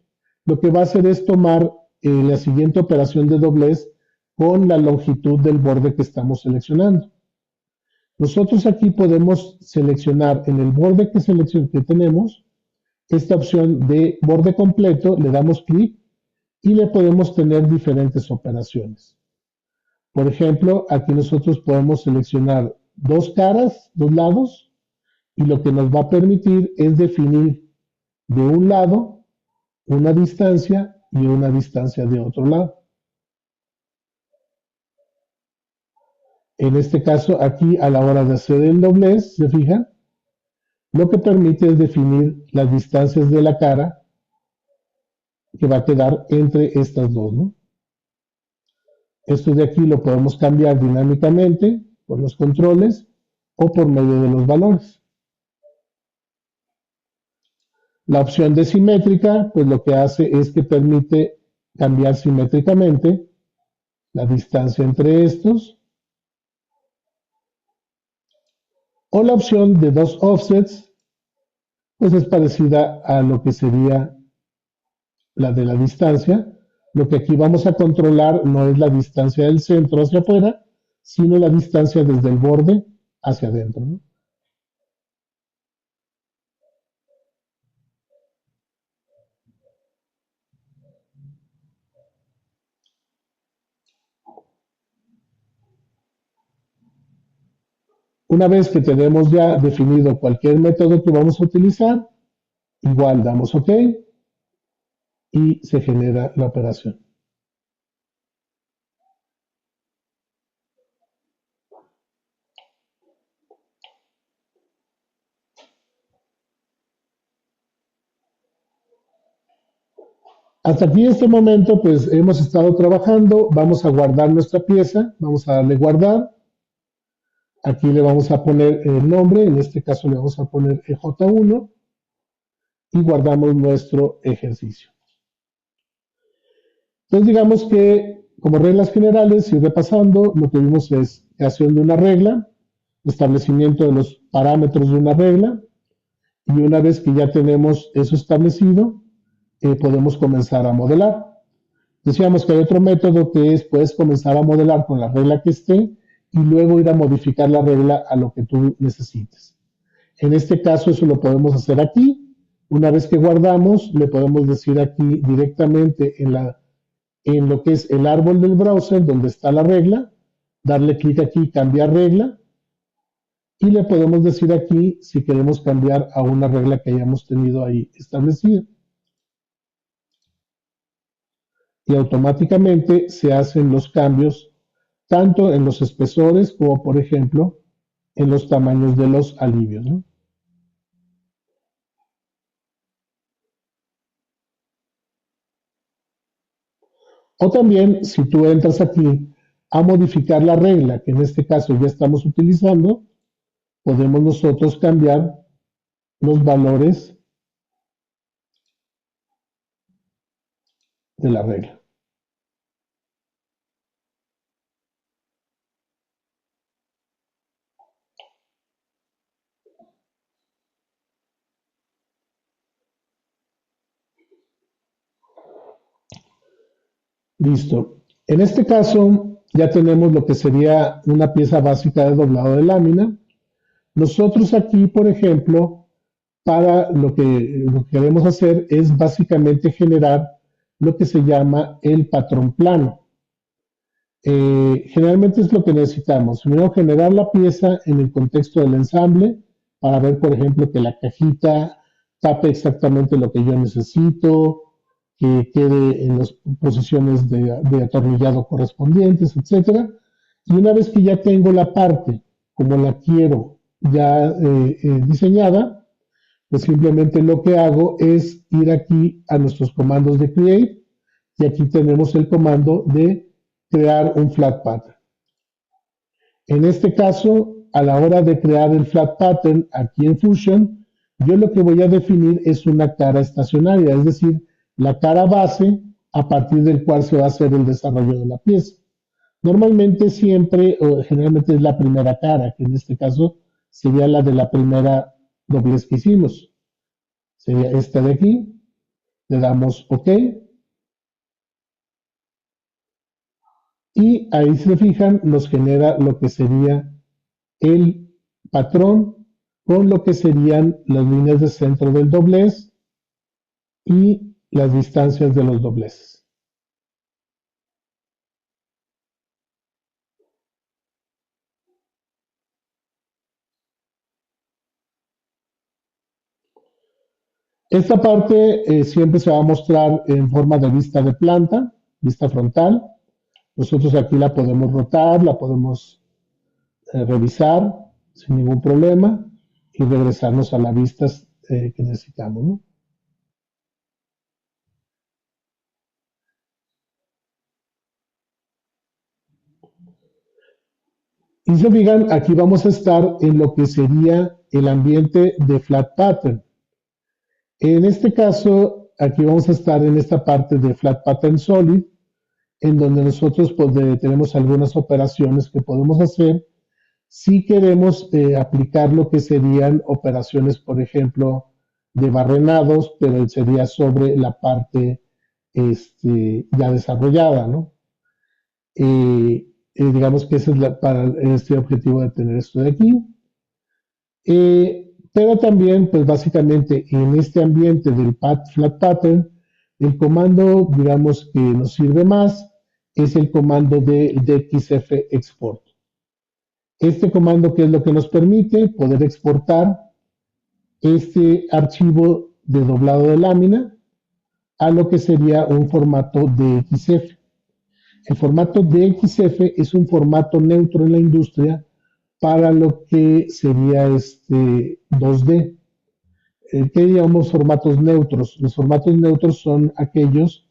lo que va a hacer es tomar la siguiente operación de doblez con la longitud del borde que estamos seleccionando. Nosotros aquí podemos seleccionar en el borde que tenemos esta opción de borde completo, le damos clic y le podemos tener diferentes operaciones. Por ejemplo, aquí nosotros podemos seleccionar dos caras, dos lados, y lo que nos va a permitir es definir de un lado una distancia y una distancia de otro lado. En este caso, aquí a la hora de hacer el doblez, ¿se fijan? lo que permite es definir las distancias de la cara que va a quedar entre estas dos, ¿no? Esto de aquí lo podemos cambiar dinámicamente con los controles o por medio de los valores. La opción de simétrica, pues lo que hace es que permite cambiar simétricamente la distancia entre estos. O la opción de dos offsets, pues es parecida a lo que sería la de la distancia. Lo que aquí vamos a controlar no es la distancia del centro hacia afuera, sino la distancia desde el borde hacia adentro, ¿no? Una vez que tenemos ya definido cualquier método que vamos a utilizar, igual damos OK y se genera la operación. Hasta aquí este momento, pues hemos estado trabajando. Vamos a guardar nuestra pieza. Vamos a darle guardar. Aquí le vamos a poner el nombre. En este caso le vamos a poner EJ1 y guardamos nuestro ejercicio. Entonces digamos que como reglas generales, y repasando, lo que vimos es creación de una regla, establecimiento de los parámetros de una regla, y una vez que ya tenemos eso establecido, podemos comenzar a modelar. Decíamos que hay otro método que es, puedes comenzar a modelar con la regla que esté y luego ir a modificar la regla a lo que tú necesites. En este caso eso lo podemos hacer aquí. Una vez que guardamos, le podemos decir aquí directamente en lo que es el árbol del browser, donde está la regla, darle clic aquí, cambiar regla, y le podemos decir aquí si queremos cambiar a una regla que hayamos tenido ahí establecida. Y automáticamente se hacen los cambios tanto en los espesores como, por ejemplo, en los tamaños de los alivios, ¿no? O también, si tú entras aquí a modificar la regla, que en este caso ya estamos utilizando, podemos nosotros cambiar los valores de la regla. Listo. En este caso ya tenemos lo que sería una pieza básica de doblado de lámina. Nosotros aquí, por ejemplo, para lo que queremos hacer es básicamente generar lo que se llama el patrón plano. Generalmente es lo que necesitamos. Primero, generar la pieza en el contexto del ensamble para ver, por ejemplo, que la cajita tape exactamente lo que yo necesito, que quede en las posiciones de atornillado correspondientes, etcétera. Y una vez que ya tengo la parte como la quiero ya diseñada, pues simplemente lo que hago es ir aquí a nuestros comandos de Create y aquí tenemos el comando de crear un flat pattern. En este caso, a la hora de crear el flat pattern aquí en Fusion, yo lo que voy a definir es una cara estacionaria, es decir, la cara base a partir del cual se va a hacer el desarrollo de la pieza. Normalmente siempre o generalmente es la primera cara, que en este caso sería la de la primera doblez que hicimos. Sería esta de aquí. Le damos OK. Y ahí se fijan, nos genera lo que sería el patrón con lo que serían las líneas de centro del doblez y las distancias de los dobleces. Esta parte siempre se va a mostrar en forma de vista de planta, vista frontal. Nosotros aquí la podemos rotar, la podemos revisar sin ningún problema. y regresarnos a las vistas que necesitamos, ¿no? Y se fijan, aquí vamos a estar en lo que sería el ambiente de flat pattern. En este caso, aquí vamos a estar en esta parte de flat pattern solid, en donde nosotros pues, tenemos algunas operaciones que podemos hacer si queremos aplicar lo que serían operaciones, por ejemplo, de barrenados, pero sería sobre la parte ya desarrollada, ¿no? Digamos que ese es para este objetivo de tener esto de aquí. Pero también, pues básicamente en este ambiente del flat pattern, el comando, digamos, que nos sirve más es el comando de DXF export. Este comando, ¿qué es lo que nos permite? Poder exportar este archivo de doblado de lámina a lo que sería un formato DXF. El formato DXF es un formato neutro en la industria para lo que sería 2D. ¿Qué llamamos formatos neutros? Los formatos neutros son aquellos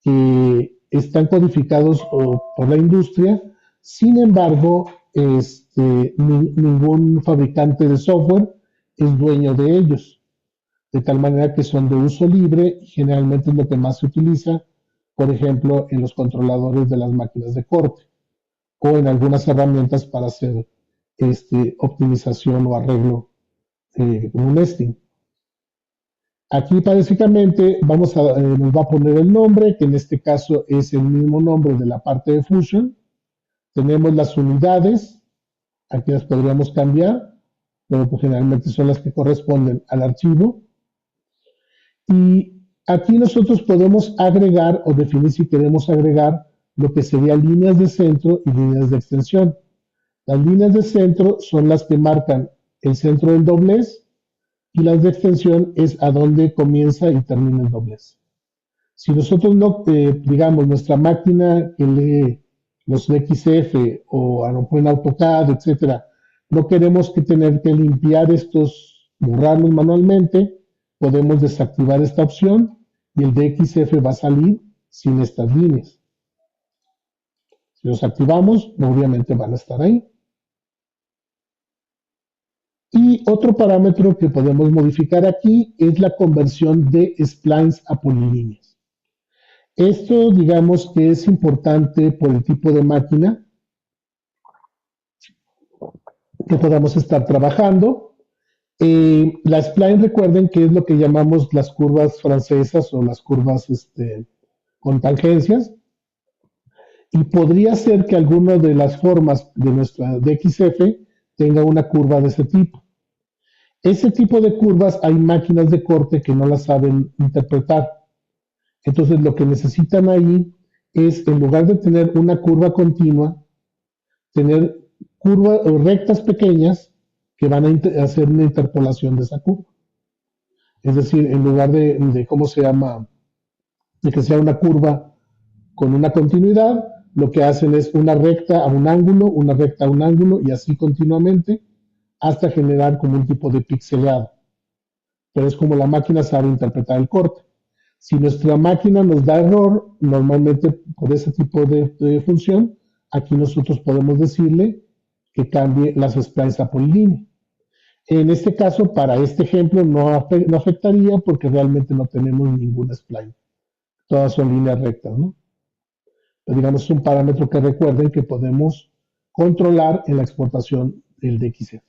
que están codificados por la industria, sin embargo, ningún fabricante de software es dueño de ellos, de tal manera que son de uso libre y generalmente es lo que más se utiliza, por ejemplo, en los controladores de las máquinas de corte o en algunas herramientas para hacer optimización o arreglo como nesting. Aquí básicamente nos va a poner el nombre, que en este caso es el mismo nombre de la parte de Fusion. Tenemos las unidades, aquí las podríamos cambiar, pero pues generalmente son las que corresponden al archivo. Y aquí nosotros podemos agregar o definir si queremos agregar lo que serían líneas de centro y líneas de extensión. Las líneas de centro son las que marcan el centro del doblez y las de extensión es a donde comienza y termina el doblez. Si nosotros no, digamos, nuestra máquina que lee los DXF o a lo mejor en AutoCAD, etcétera, no queremos tener que limpiar estos, borrarlos manualmente, podemos desactivar esta opción y el DXF va a salir sin estas líneas. Si los activamos, obviamente van a estar ahí. Y otro parámetro que podemos modificar aquí es la conversión de splines a polilíneas. Esto, digamos que es importante por el tipo de máquina que podamos estar trabajando. La spline, recuerden que es lo que llamamos las curvas francesas o las curvas con tangencias. Y podría ser que alguna de las formas de nuestra DXF tenga una curva de ese tipo. Ese tipo de curvas hay máquinas de corte que no las saben interpretar. Entonces lo que necesitan ahí es, en lugar de tener una curva continua, tener curvas o rectas pequeñas que van a hacer una interpolación de esa curva. Es decir, en lugar de ¿cómo se llama? De que sea una curva con una continuidad, lo que hacen es una recta a un ángulo, una recta a un ángulo y así continuamente hasta generar como un tipo de pixelado. Pero es como la máquina sabe interpretar el corte. Si nuestra máquina nos da error, normalmente por ese tipo de función, aquí nosotros podemos decirle que cambie las splines a polilínea. En este caso, para este ejemplo, no afectaría porque realmente no tenemos ninguna spline. Todas son líneas rectas, ¿no? Pero digamos, es un parámetro que recuerden que podemos controlar en la exportación del DXF.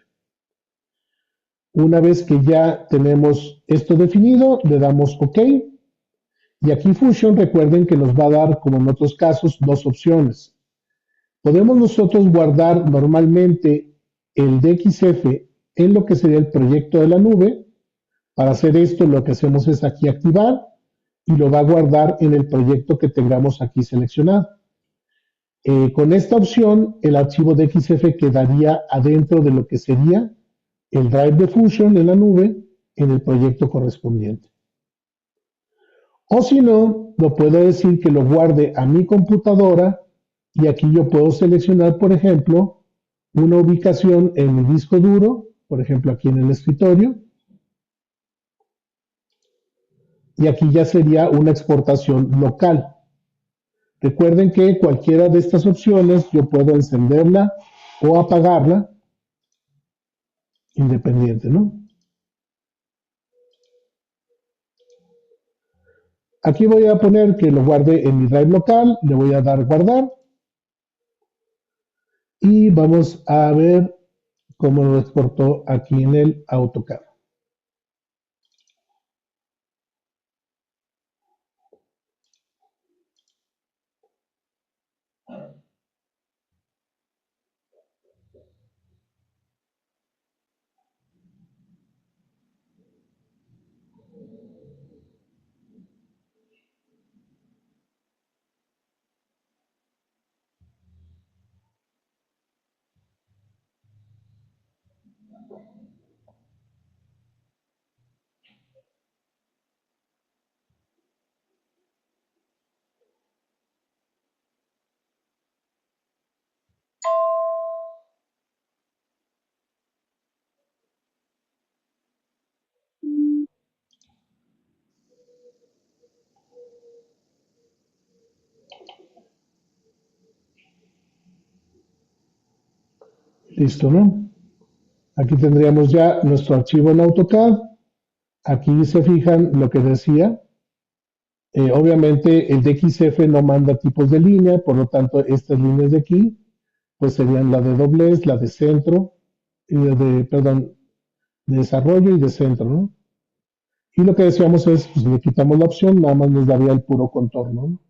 Una vez que ya tenemos esto definido, le damos OK. Y aquí Fusion, recuerden que nos va a dar, como en otros casos, dos opciones. Podemos nosotros guardar normalmente el DXF en lo que sería el proyecto de la nube. Para hacer esto, lo que hacemos es aquí activar y lo va a guardar en el proyecto que tengamos aquí seleccionado. Con esta opción, el archivo DXF quedaría adentro de lo que sería el drive de Fusion en la nube en el proyecto correspondiente. O si no, lo puedo decir que lo guarde a mi computadora y aquí yo puedo seleccionar, por ejemplo, una ubicación en mi disco duro por ejemplo, aquí en el escritorio. Y aquí ya sería una exportación local. Recuerden que cualquiera de estas opciones yo puedo encenderla o apagarla independiente, ¿no? Aquí voy a poner que lo guarde en mi drive local, le voy a dar guardar y vamos a ver cómo lo exportó aquí en el AutoCAD. Listo, ¿no? Aquí tendríamos ya nuestro archivo en AutoCAD. Aquí se fijan lo que decía. Obviamente el DXF no manda tipos de línea, por lo tanto estas líneas de aquí pues serían la de doblez, la de centro, y perdón, de desarrollo y de centro, ¿no? Y lo que decíamos es, pues le quitamos la opción, nada más nos daría el puro contorno, ¿no?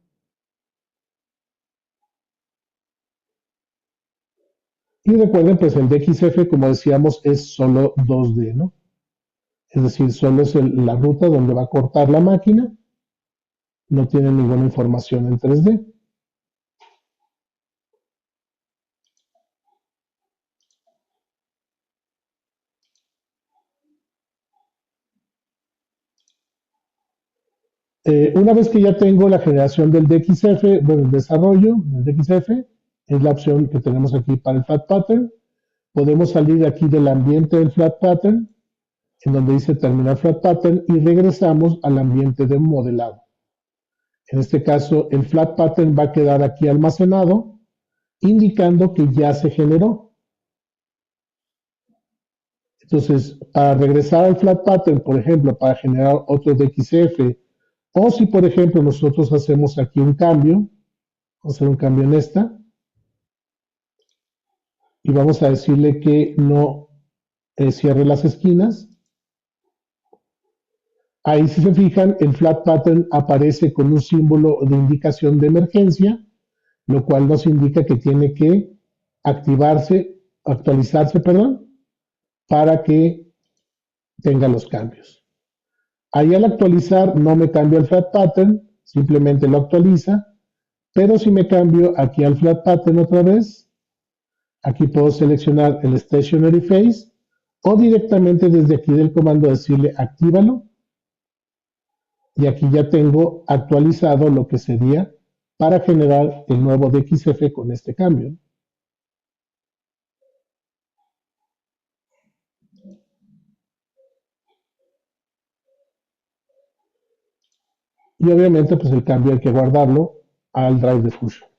Y recuerden, pues el DXF, como decíamos, es solo 2D, ¿no? Es decir, solo es la ruta donde va a cortar la máquina, no tiene ninguna información en 3D. Una vez que ya tengo la generación del DXF, bueno, el desarrollo del DXF, es la opción que tenemos aquí para el Flat Pattern. Podemos salir aquí del ambiente del Flat Pattern, en donde dice terminar Flat Pattern, y regresamos al ambiente de modelado. En este caso, el Flat Pattern va a quedar aquí almacenado, indicando que ya se generó. Entonces, para regresar al Flat Pattern, por ejemplo, para generar otro DXF, o si, por ejemplo, nosotros hacemos aquí un cambio, vamos a hacer un cambio en esta, y vamos a decirle que no cierre las esquinas. Ahí, si se fijan, el Flat Pattern aparece con un símbolo de indicación de emergencia, lo cual nos indica que tiene que actualizarse, perdón, para que tenga los cambios. Ahí al actualizar no me cambia el Flat Pattern, simplemente lo actualiza, pero si me cambio aquí al Flat Pattern otra vez, aquí puedo seleccionar el Stationary Face o directamente desde aquí del comando decirle actívalo, y aquí ya tengo actualizado lo que sería para generar el nuevo DXF con este cambio. Y obviamente pues el cambio hay que guardarlo al drive de Fusion.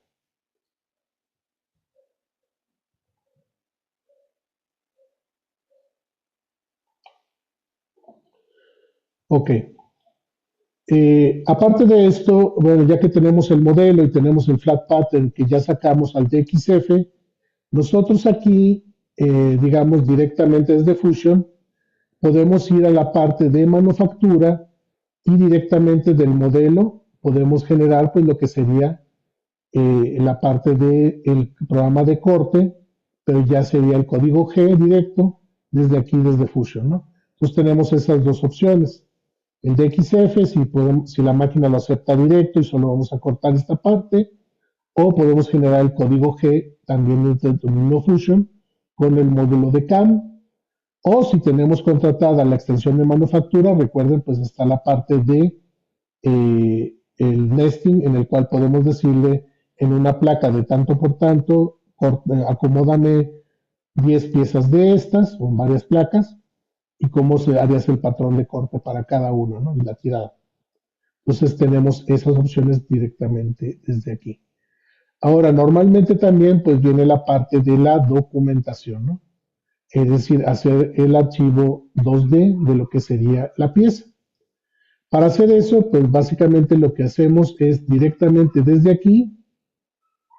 Ok. Aparte de esto, bueno, ya que tenemos el modelo y tenemos el flat pattern que ya sacamos al DXF, nosotros aquí, digamos directamente desde Fusion, podemos ir a la parte de manufactura y directamente del modelo podemos generar pues lo que sería la parte del programa de corte, pero ya sería el código G directo desde aquí, desde Fusion, ¿no? Entonces tenemos esas dos opciones. El DXF, si la máquina lo acepta directo y solo vamos a cortar esta parte, o podemos generar el código G también dentro del mismo Fusion con el módulo de CAM, o si tenemos contratada la extensión de manufactura, recuerden, pues está la parte de el nesting, en el cual podemos decirle en una placa de tanto por tanto, acomódame 10 piezas de estas, con varias placas, y cómo se harías el patrón de corte para cada uno, ¿no? Y la tirada. Entonces tenemos esas opciones directamente desde aquí. Ahora, normalmente también pues viene la parte de la documentación, ¿no? Es decir, hacer el archivo 2D de lo que sería la pieza. Para hacer eso, pues básicamente lo que hacemos es directamente desde aquí,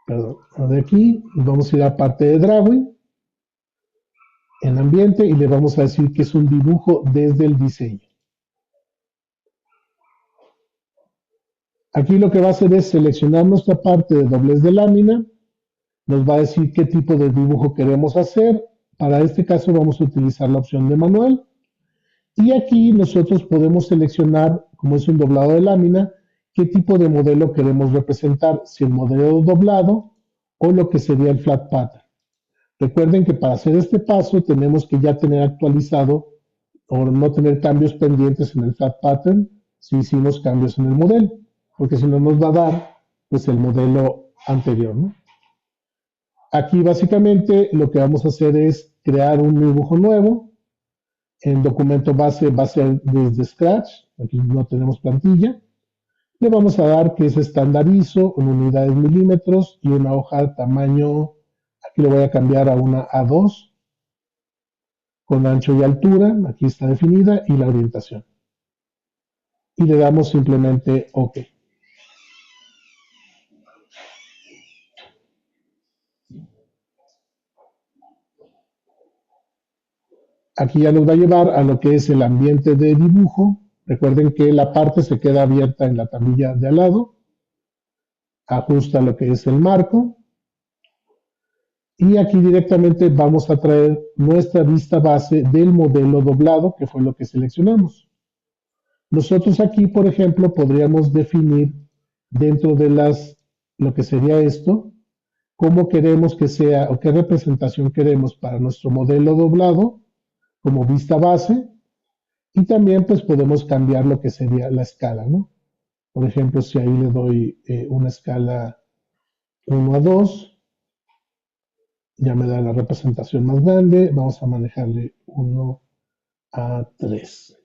perdón, de aquí, vamos a ir a parte de drawing, en ambiente, y le vamos a decir que es un dibujo desde el diseño. Aquí lo que va a hacer es seleccionar nuestra parte de doblez de lámina, nos va a decir qué tipo de dibujo queremos hacer. Para este caso vamos a utilizar la opción de manual. Y aquí nosotros podemos seleccionar, como es un doblado de lámina, qué tipo de modelo queremos representar, si el modelo doblado o lo que sería el flat pattern. Recuerden que para hacer este paso tenemos que ya tener actualizado o no tener cambios pendientes en el flat pattern si hicimos cambios en el modelo, porque si no nos va a dar pues el modelo anterior, ¿no? Aquí básicamente lo que vamos a hacer es crear un dibujo nuevo. El documento base va a ser desde Scratch, aquí no tenemos plantilla. Le vamos a dar que es estándar ISO, en unidades milímetros y una hoja tamaño, aquí lo voy a cambiar a una A2, con ancho y altura, aquí está definida, y la orientación. Y le damos simplemente OK. Aquí ya nos va a llevar a lo que es el ambiente de dibujo. Recuerden que la parte se queda abierta en la tablilla de al lado. Ajusta lo que es el marco. Y aquí directamente vamos a traer nuestra vista base del modelo doblado, que fue lo que seleccionamos. Nosotros aquí, por ejemplo, podríamos definir dentro de lo que sería esto, cómo queremos que sea o qué representación queremos para nuestro modelo doblado como vista base, y también pues podemos cambiar lo que sería la escala, ¿no? Por ejemplo, si ahí le doy una escala 1 a 2, ya me da la representación más grande. Vamos a manejarle 1 a 3.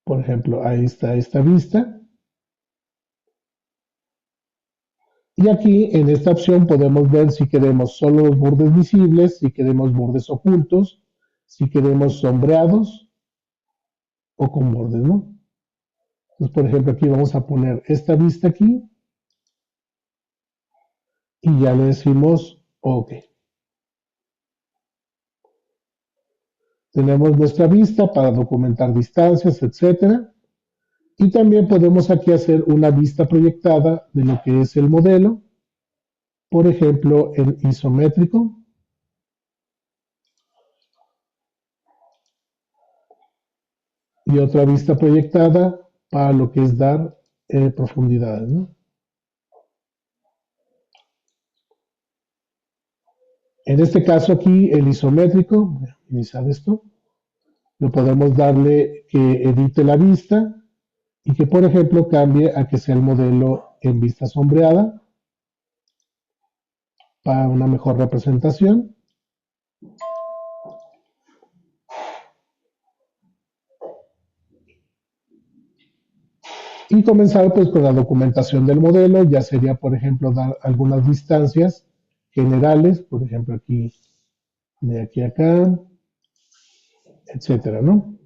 Por ejemplo, ahí está esta vista. Y aquí en esta opción podemos ver si queremos solo los bordes visibles, si queremos bordes ocultos, si queremos sombreados o con bordes, ¿no? Entonces, por ejemplo, aquí vamos a poner esta vista aquí y ya le decimos OK. Tenemos nuestra vista para documentar distancias, etcétera. Y también podemos aquí hacer una vista proyectada de lo que es el modelo, por ejemplo, en isométrico. Y otra vista proyectada para lo que es dar profundidades, ¿no? En este caso aquí, el isométrico, voy a minimizar esto, lo podemos darle que edite la vista y que, por ejemplo, cambie a que sea el modelo en vista sombreada para una mejor representación. Y comenzar pues con la documentación del modelo, ya sería, por ejemplo, dar algunas distancias generales, por ejemplo, aquí, de aquí a acá, etcétera, ¿no?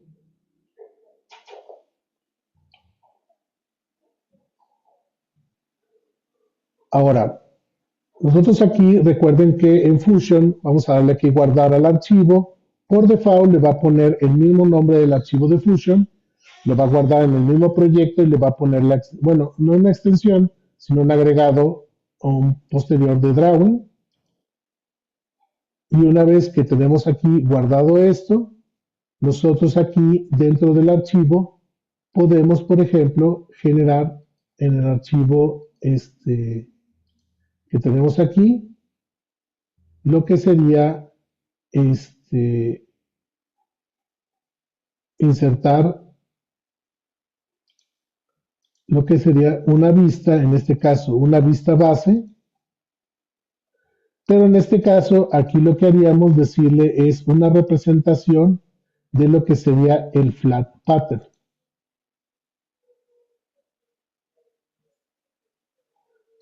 Ahora, nosotros aquí recuerden que en Fusion vamos a darle aquí guardar al archivo. Por default le va a poner el mismo nombre del archivo de Fusion, lo va a guardar en el mismo proyecto y le va a poner, bueno, no una extensión, sino un agregado o un posterior de drawing. Y una vez que tenemos aquí guardado esto, nosotros aquí dentro del archivo podemos, por ejemplo, generar en el archivo que tenemos aquí lo que sería insertar lo que sería una vista, en este caso una vista base, Pero en este caso, aquí lo que haríamos decirle es una representación de lo que sería el flat pattern.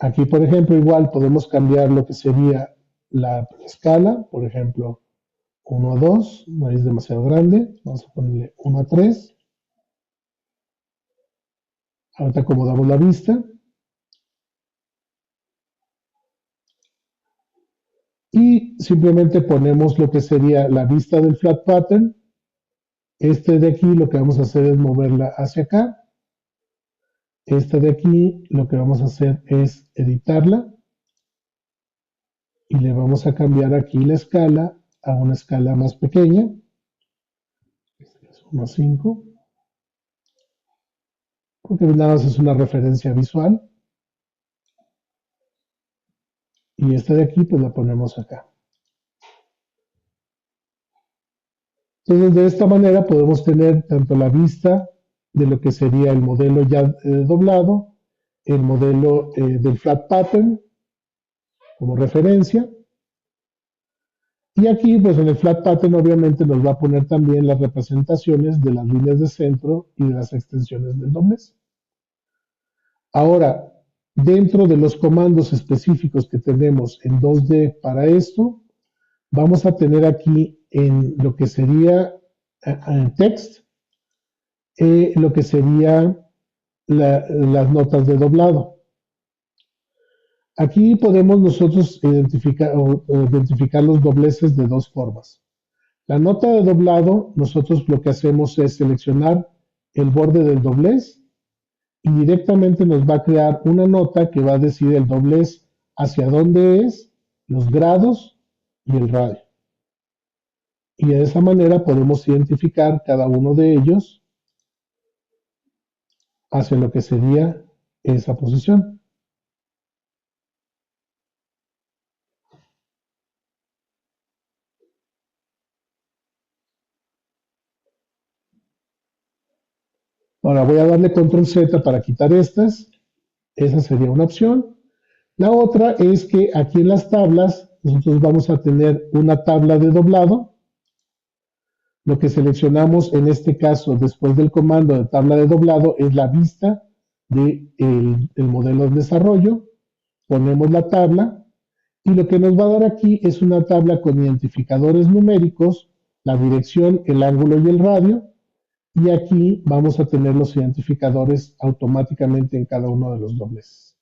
Aquí, por ejemplo, igual podemos cambiar lo que sería la escala, por ejemplo, 1 a 2, no es demasiado grande, vamos a ponerle 1 a 3. Ahorita acomodamos la vista y simplemente ponemos lo que sería la vista del flat pattern. Este de aquí lo que vamos a hacer es moverla hacia acá. Esta de aquí lo que vamos a hacer es editarla y le vamos a cambiar aquí la escala a una escala más pequeña, 1:5, porque nada más es una referencia visual. Y esta de aquí pues la ponemos acá. Entonces de esta manera podemos tener tanto la vista de lo que sería el modelo ya doblado, el modelo del flat pattern como referencia. Y aquí, pues en el flat pattern obviamente nos va a poner también las representaciones de las líneas de centro y de las extensiones del doblez. Ahora, dentro de los comandos específicos que tenemos en 2D para esto, vamos a tener aquí en lo que sería text, lo que sería las notas de doblado. Aquí podemos nosotros identificar los dobleces de dos formas. La nota de doblado, nosotros lo que hacemos es seleccionar el borde del doblez y directamente nos va a crear una nota que va a decir el doblez hacia dónde es, los grados y el radio. Y de esa manera podemos identificar cada uno de ellos hacia lo que sería esa posición. Ahora voy a darle control Z para quitar estas. Esa sería una opción. La otra es que aquí en las tablas nosotros vamos a tener una tabla de doblado. Lo que seleccionamos en este caso después del comando de tabla de doblado es la vista del modelo de desarrollo. Ponemos la tabla y lo que nos va a dar aquí es una tabla con identificadores numéricos, la dirección, el ángulo y el radio. Y aquí vamos a tener los identificadores automáticamente en cada uno de los dobleces.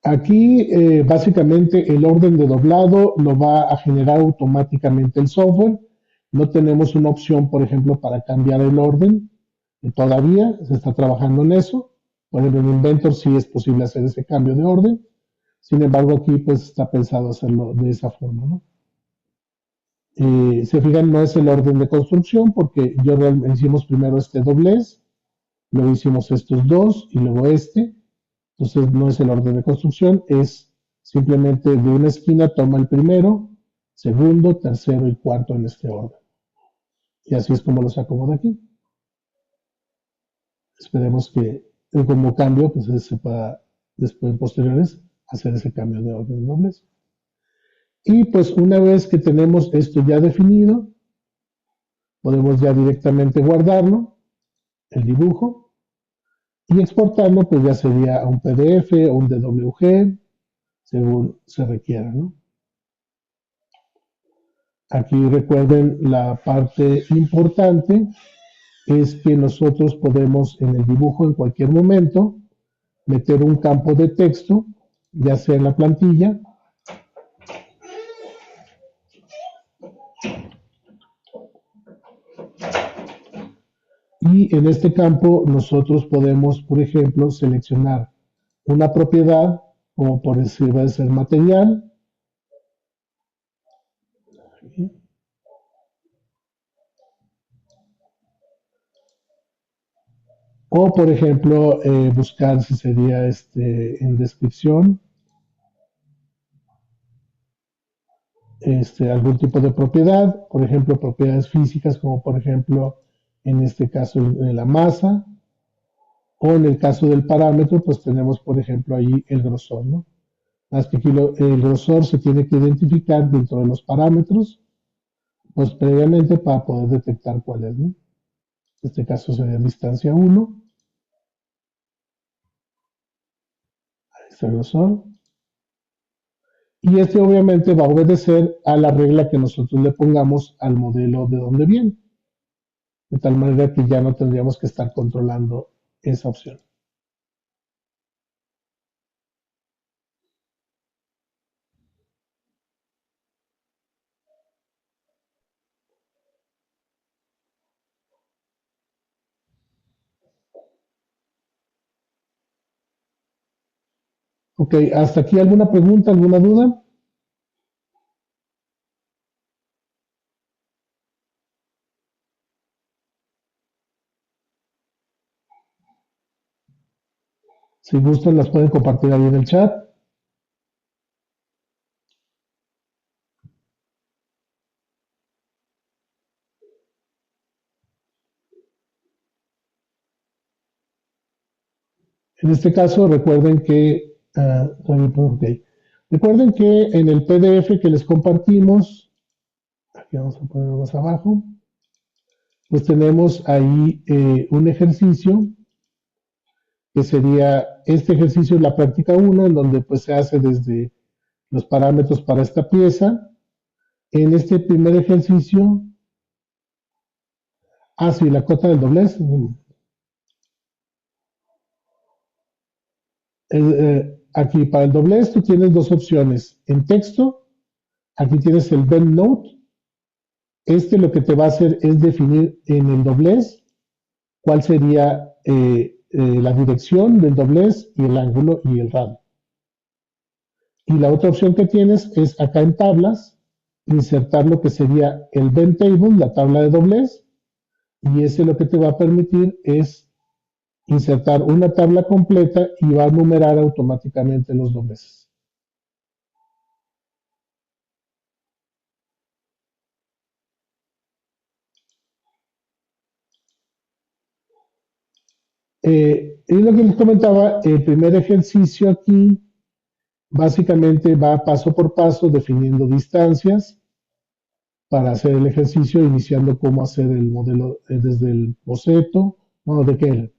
Aquí básicamente el orden de doblado lo va a generar automáticamente el software. No tenemos una opción, por ejemplo, para cambiar el orden. Todavía se está trabajando en eso. Por ejemplo, en Inventor sí es posible hacer ese cambio de orden. Sin embargo, aquí pues está pensado hacerlo de esa forma, ¿no? Se fijan, no es el orden de construcción porque yo realmente hicimos primero este doblez, luego hicimos estos dos y luego este. Entonces no es el orden de construcción, es simplemente de una esquina toma el primero, segundo, tercero y cuarto en este orden. Y así es como los acomoda aquí. Esperemos que como cambio pues se pueda después en posteriores hacer ese cambio de orden dobles. Y pues una vez que tenemos esto ya definido, podemos ya directamente guardarlo, el dibujo, y exportarlo pues ya sería a un PDF o un DWG, según se requiera, ¿no? Aquí recuerden la parte importante es que nosotros podemos en el dibujo en cualquier momento meter un campo de texto, ya sea en la plantilla, y en este campo nosotros podemos, por ejemplo, seleccionar una propiedad, como por decir va a ser material, O, por ejemplo, buscar si sería en descripción algún tipo de propiedad, por ejemplo, propiedades físicas, como por ejemplo, en este caso, en la masa, o en el caso del parámetro, pues tenemos, por ejemplo, ahí el grosor, ¿no? Más que aquí el grosor se tiene que identificar dentro de los parámetros, pues previamente para poder detectar cuál es, ¿no? En este caso sería distancia 1, ahí está el grosor. Y este obviamente va a obedecer a la regla que nosotros le pongamos al modelo de donde viene. De tal manera que ya no tendríamos que estar controlando esa opción. Ok, ¿hasta aquí alguna pregunta, alguna duda? Si gustan, las pueden compartir ahí en el chat. En este caso, recuerden que, recuerden que en el PDF que les compartimos, aquí vamos a ponerlo más abajo, pues tenemos ahí un ejercicio que sería este ejercicio es la práctica 1, en donde pues se hace desde los parámetros para esta pieza. En este primer ejercicio, sí, la cota del doblez. Aquí para el doblez tú tienes dos opciones. En texto, aquí tienes el bend note. Lo que te va a hacer es definir en el doblez cuál sería la dirección del doblez y el ángulo y el radio. Y la otra opción que tienes es acá en tablas, insertar lo que sería el bend table, la tabla de doblez, y lo que te va a permitir es insertar una tabla completa y va a numerar automáticamente los dobleces. Y lo que les comentaba, el primer ejercicio aquí básicamente va paso por paso definiendo distancias para hacer el ejercicio, iniciando cómo hacer el modelo desde el boceto, ¿no? De qué.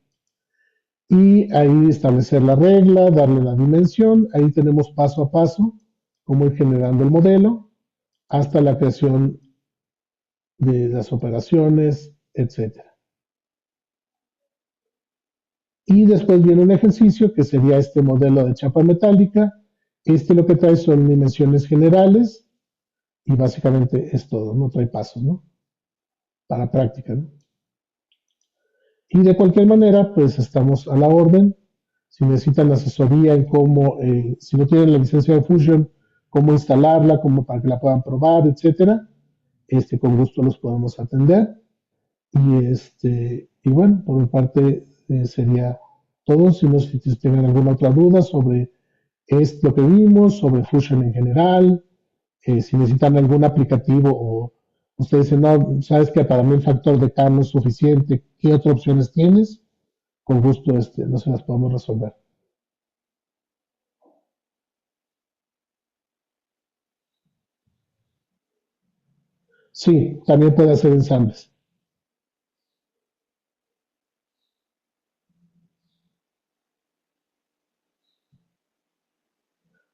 Y ahí establecer la regla, darle la dimensión, ahí tenemos paso a paso cómo ir generando el modelo hasta la creación de las operaciones, etcétera. Y después viene un ejercicio que sería este modelo de chapa metálica. Lo que trae son dimensiones generales y básicamente es todo, no trae pasos, ¿no? Para práctica, ¿no? Y de cualquier manera, pues estamos a la orden. Si necesitan asesoría en cómo, si no tienen la licencia de Fusion, cómo instalarla, cómo para que la puedan probar, etcétera, con gusto los podemos atender. Y bueno, por mi parte sería todo. Si no, si tienen alguna otra duda sobre lo que vimos, sobre Fusion en general, si necesitan algún aplicativo o ustedes dicen, no, sabes que para mí el factor de K no es suficiente, ¿qué otras opciones tienes? Con gusto no se las podemos resolver. Sí, también puede hacer ensambles.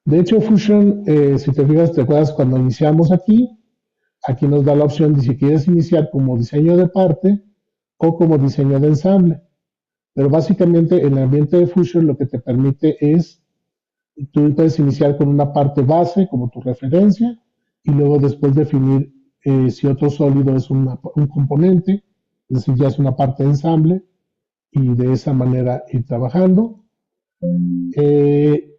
De hecho, Fusion, si te fijas, te acuerdas cuando iniciamos aquí nos da la opción de si quieres iniciar como diseño de parte o como diseño de ensamble. Pero básicamente en el ambiente de Fusion lo que te permite es, tú puedes iniciar con una parte base como tu referencia y luego después definir si otro sólido es un componente, es decir, ya es una parte de ensamble y de esa manera ir trabajando.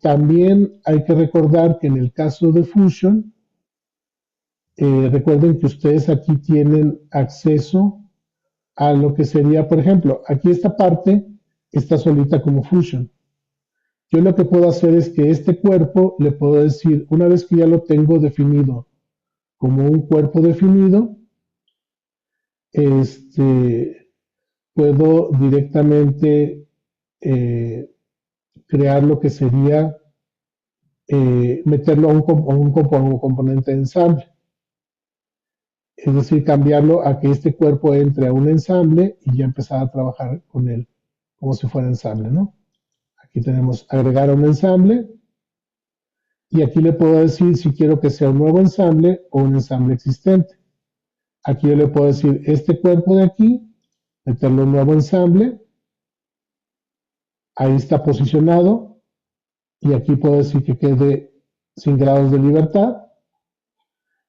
También hay que recordar que en el caso de Fusion, recuerden que ustedes aquí tienen acceso a lo que sería, por ejemplo, aquí esta parte está solita como Fusion. Yo lo que puedo hacer es que este cuerpo le puedo decir, una vez que ya lo tengo definido como un cuerpo definido, este, puedo directamente eh, crear lo que sería meterlo a un componente de ensamble. Es decir, cambiarlo a que este cuerpo entre a un ensamble y ya empezar a trabajar con él como si fuera ensamble, ¿no? Aquí tenemos agregar a un ensamble y aquí le puedo decir si quiero que sea un nuevo ensamble o un ensamble existente. Aquí yo le puedo decir este cuerpo de aquí, meterlo en un nuevo ensamble, ahí está posicionado y aquí puedo decir que quede sin grados de libertad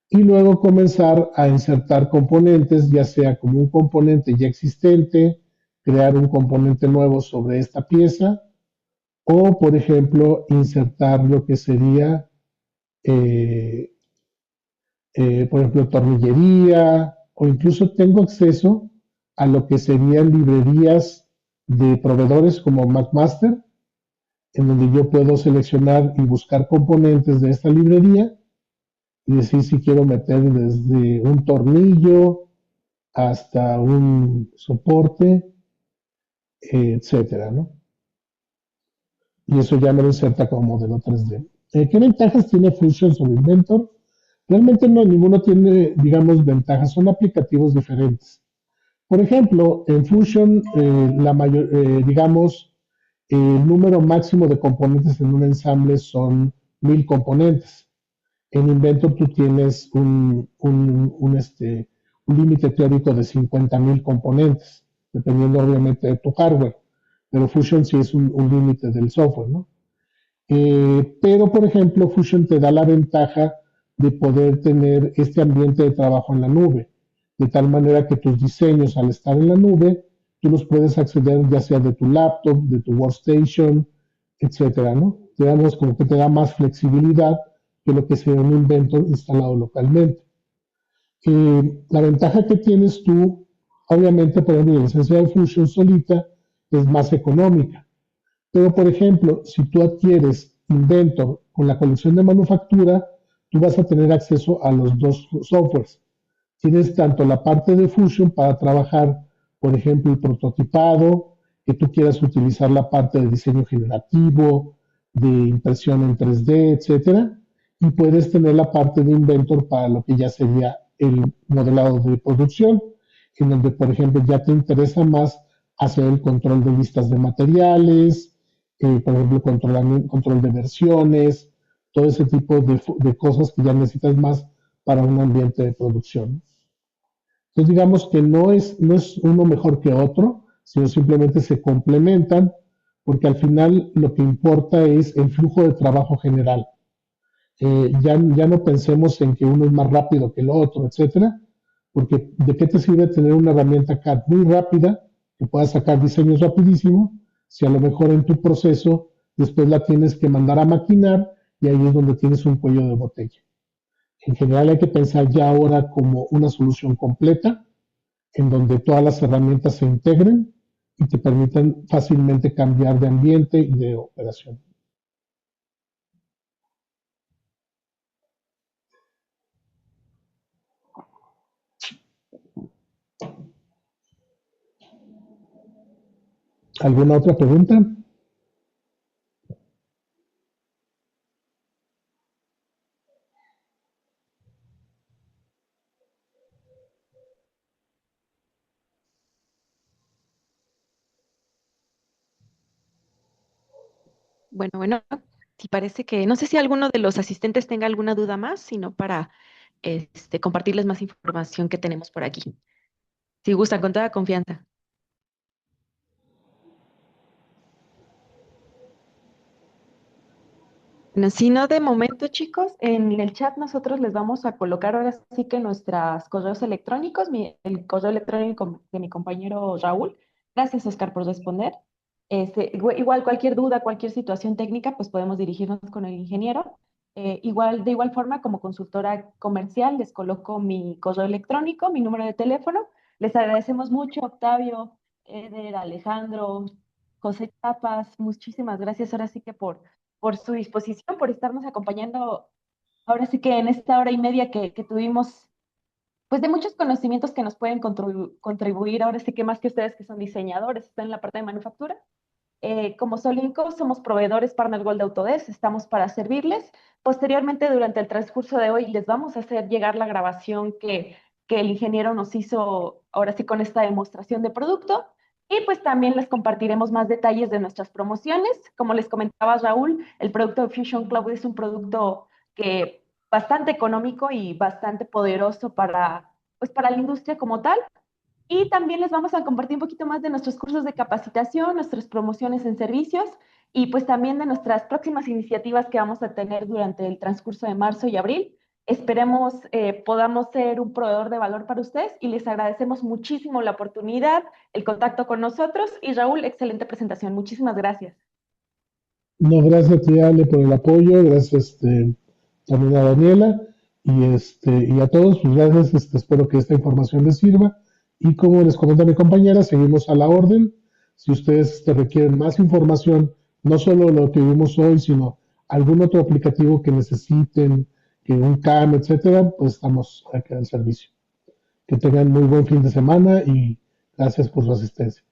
y luego comenzar a insertar componentes, ya sea como un componente ya existente, crear un componente nuevo sobre esta pieza, o por ejemplo, insertar lo que sería, eh, por ejemplo, tornillería, o incluso tengo acceso a lo que serían librerías de proveedores como McMaster, en donde yo puedo seleccionar y buscar componentes de esta librería y decir si quiero meter desde un tornillo hasta un soporte, etcétera, ¿no? Y eso ya me lo inserta como modelo 3D. ¿Qué ventajas tiene Fusion sobre Inventor? Realmente no, ninguno tiene, digamos, ventajas, son aplicativos diferentes. Por ejemplo, en Fusion, digamos, el número máximo de componentes en un ensamble son 1000 componentes. En Inventor tú tienes un límite teórico de 50.000 componentes, dependiendo obviamente de tu hardware. Pero Fusion sí es un límite del software, ¿no? Pero, por ejemplo, Fusion te da la ventaja de poder tener este ambiente de trabajo en la nube, de tal manera que tus diseños al estar en la nube, tú los puedes acceder ya sea de tu laptop, de tu workstation, etcétera, ¿no? Digamos como que te da más flexibilidad que lo que sería un inventor instalado localmente. La ventaja que tienes tú, obviamente, por ejemplo, la licencia de Fusion solita es más económica. Pero, por ejemplo, si tú adquieres Inventor con la colección de manufactura, tú vas a tener acceso a los dos softwares. Tienes tanto la parte de Fusion para trabajar, por ejemplo, el prototipado, que tú quieras utilizar la parte de diseño generativo, de impresión en 3D, etcétera, y puedes tener la parte de Inventor para lo que ya sería el modelado de producción, en donde, por ejemplo, ya te interesa más hacer el control de listas de materiales, por ejemplo, control de versiones, todo ese tipo de cosas que ya necesitas más para un ambiente de producción. Entonces, digamos que no es uno mejor que otro, sino simplemente se complementan, porque al final lo que importa es el flujo de trabajo general. Ya no pensemos en que uno es más rápido que el otro, etcétera, porque ¿de qué te sirve tener una herramienta CAD muy rápida que pueda sacar diseños rapidísimo si a lo mejor en tu proceso después la tienes que mandar a maquinar y ahí es donde tienes un cuello de botella? En general hay que pensar ya ahora como una solución completa en donde todas las herramientas se integren y te permitan fácilmente cambiar de ambiente y de operación. ¿Alguna otra pregunta? Bueno, si parece que, no sé si alguno de los asistentes tenga alguna duda más, sino para compartirles más información que tenemos por aquí. Si gustan, con toda confianza. Bueno, si no, de momento, chicos, en el chat nosotros les vamos a colocar ahora sí que nuestros correos electrónicos, el correo electrónico de mi compañero Raúl. Gracias, Oscar, por responder. Igual cualquier duda, cualquier situación técnica, pues podemos dirigirnos con el ingeniero. De igual forma, como consultora comercial, les coloco mi correo electrónico, mi número de teléfono. Les agradecemos mucho, Octavio, Eder, Alejandro, José Tapas, muchísimas gracias ahora sí que por su disposición, por estarnos acompañando ahora sí que en esta hora y media que tuvimos, pues de muchos conocimientos que nos pueden contribuir, ahora sí que más que ustedes que son diseñadores, están en la parte de manufactura. Como Solinco, somos proveedores Partner Gold de Autodesk, estamos para servirles. Posteriormente, durante el transcurso de hoy, les vamos a hacer llegar la grabación que el ingeniero nos hizo ahora sí con esta demostración de producto. Y pues también les compartiremos más detalles de nuestras promociones. Como les comentaba Raúl, el producto de Fusion Club es un producto que bastante económico y bastante poderoso pues para la industria como tal. Y también les vamos a compartir un poquito más de nuestros cursos de capacitación, nuestras promociones en servicios y pues también de nuestras próximas iniciativas que vamos a tener durante el transcurso de marzo y abril. Esperemos podamos ser un proveedor de valor para ustedes y les agradecemos muchísimo la oportunidad, el contacto con nosotros y Raúl, excelente presentación. Muchísimas gracias. No, gracias a ti, Ale, por el apoyo, gracias también a Daniela y a todos, pues gracias, espero que esta información les sirva. Y como les comenta mi compañera, seguimos a la orden. Si ustedes requieren más información, no solo lo que vimos hoy, sino algún otro aplicativo que necesiten, que un CAM, etcétera, pues estamos aquí al servicio. Que tengan muy buen fin de semana y gracias por su asistencia.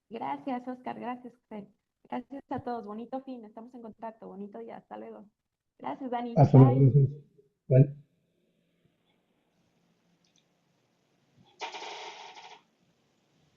Gracias, Oscar. Gracias, Fer. Gracias a todos. Bonito fin. Estamos en contacto. Bonito día. Hasta luego. Gracias, Dani. Hasta luego. Bye. Gracias. Bye.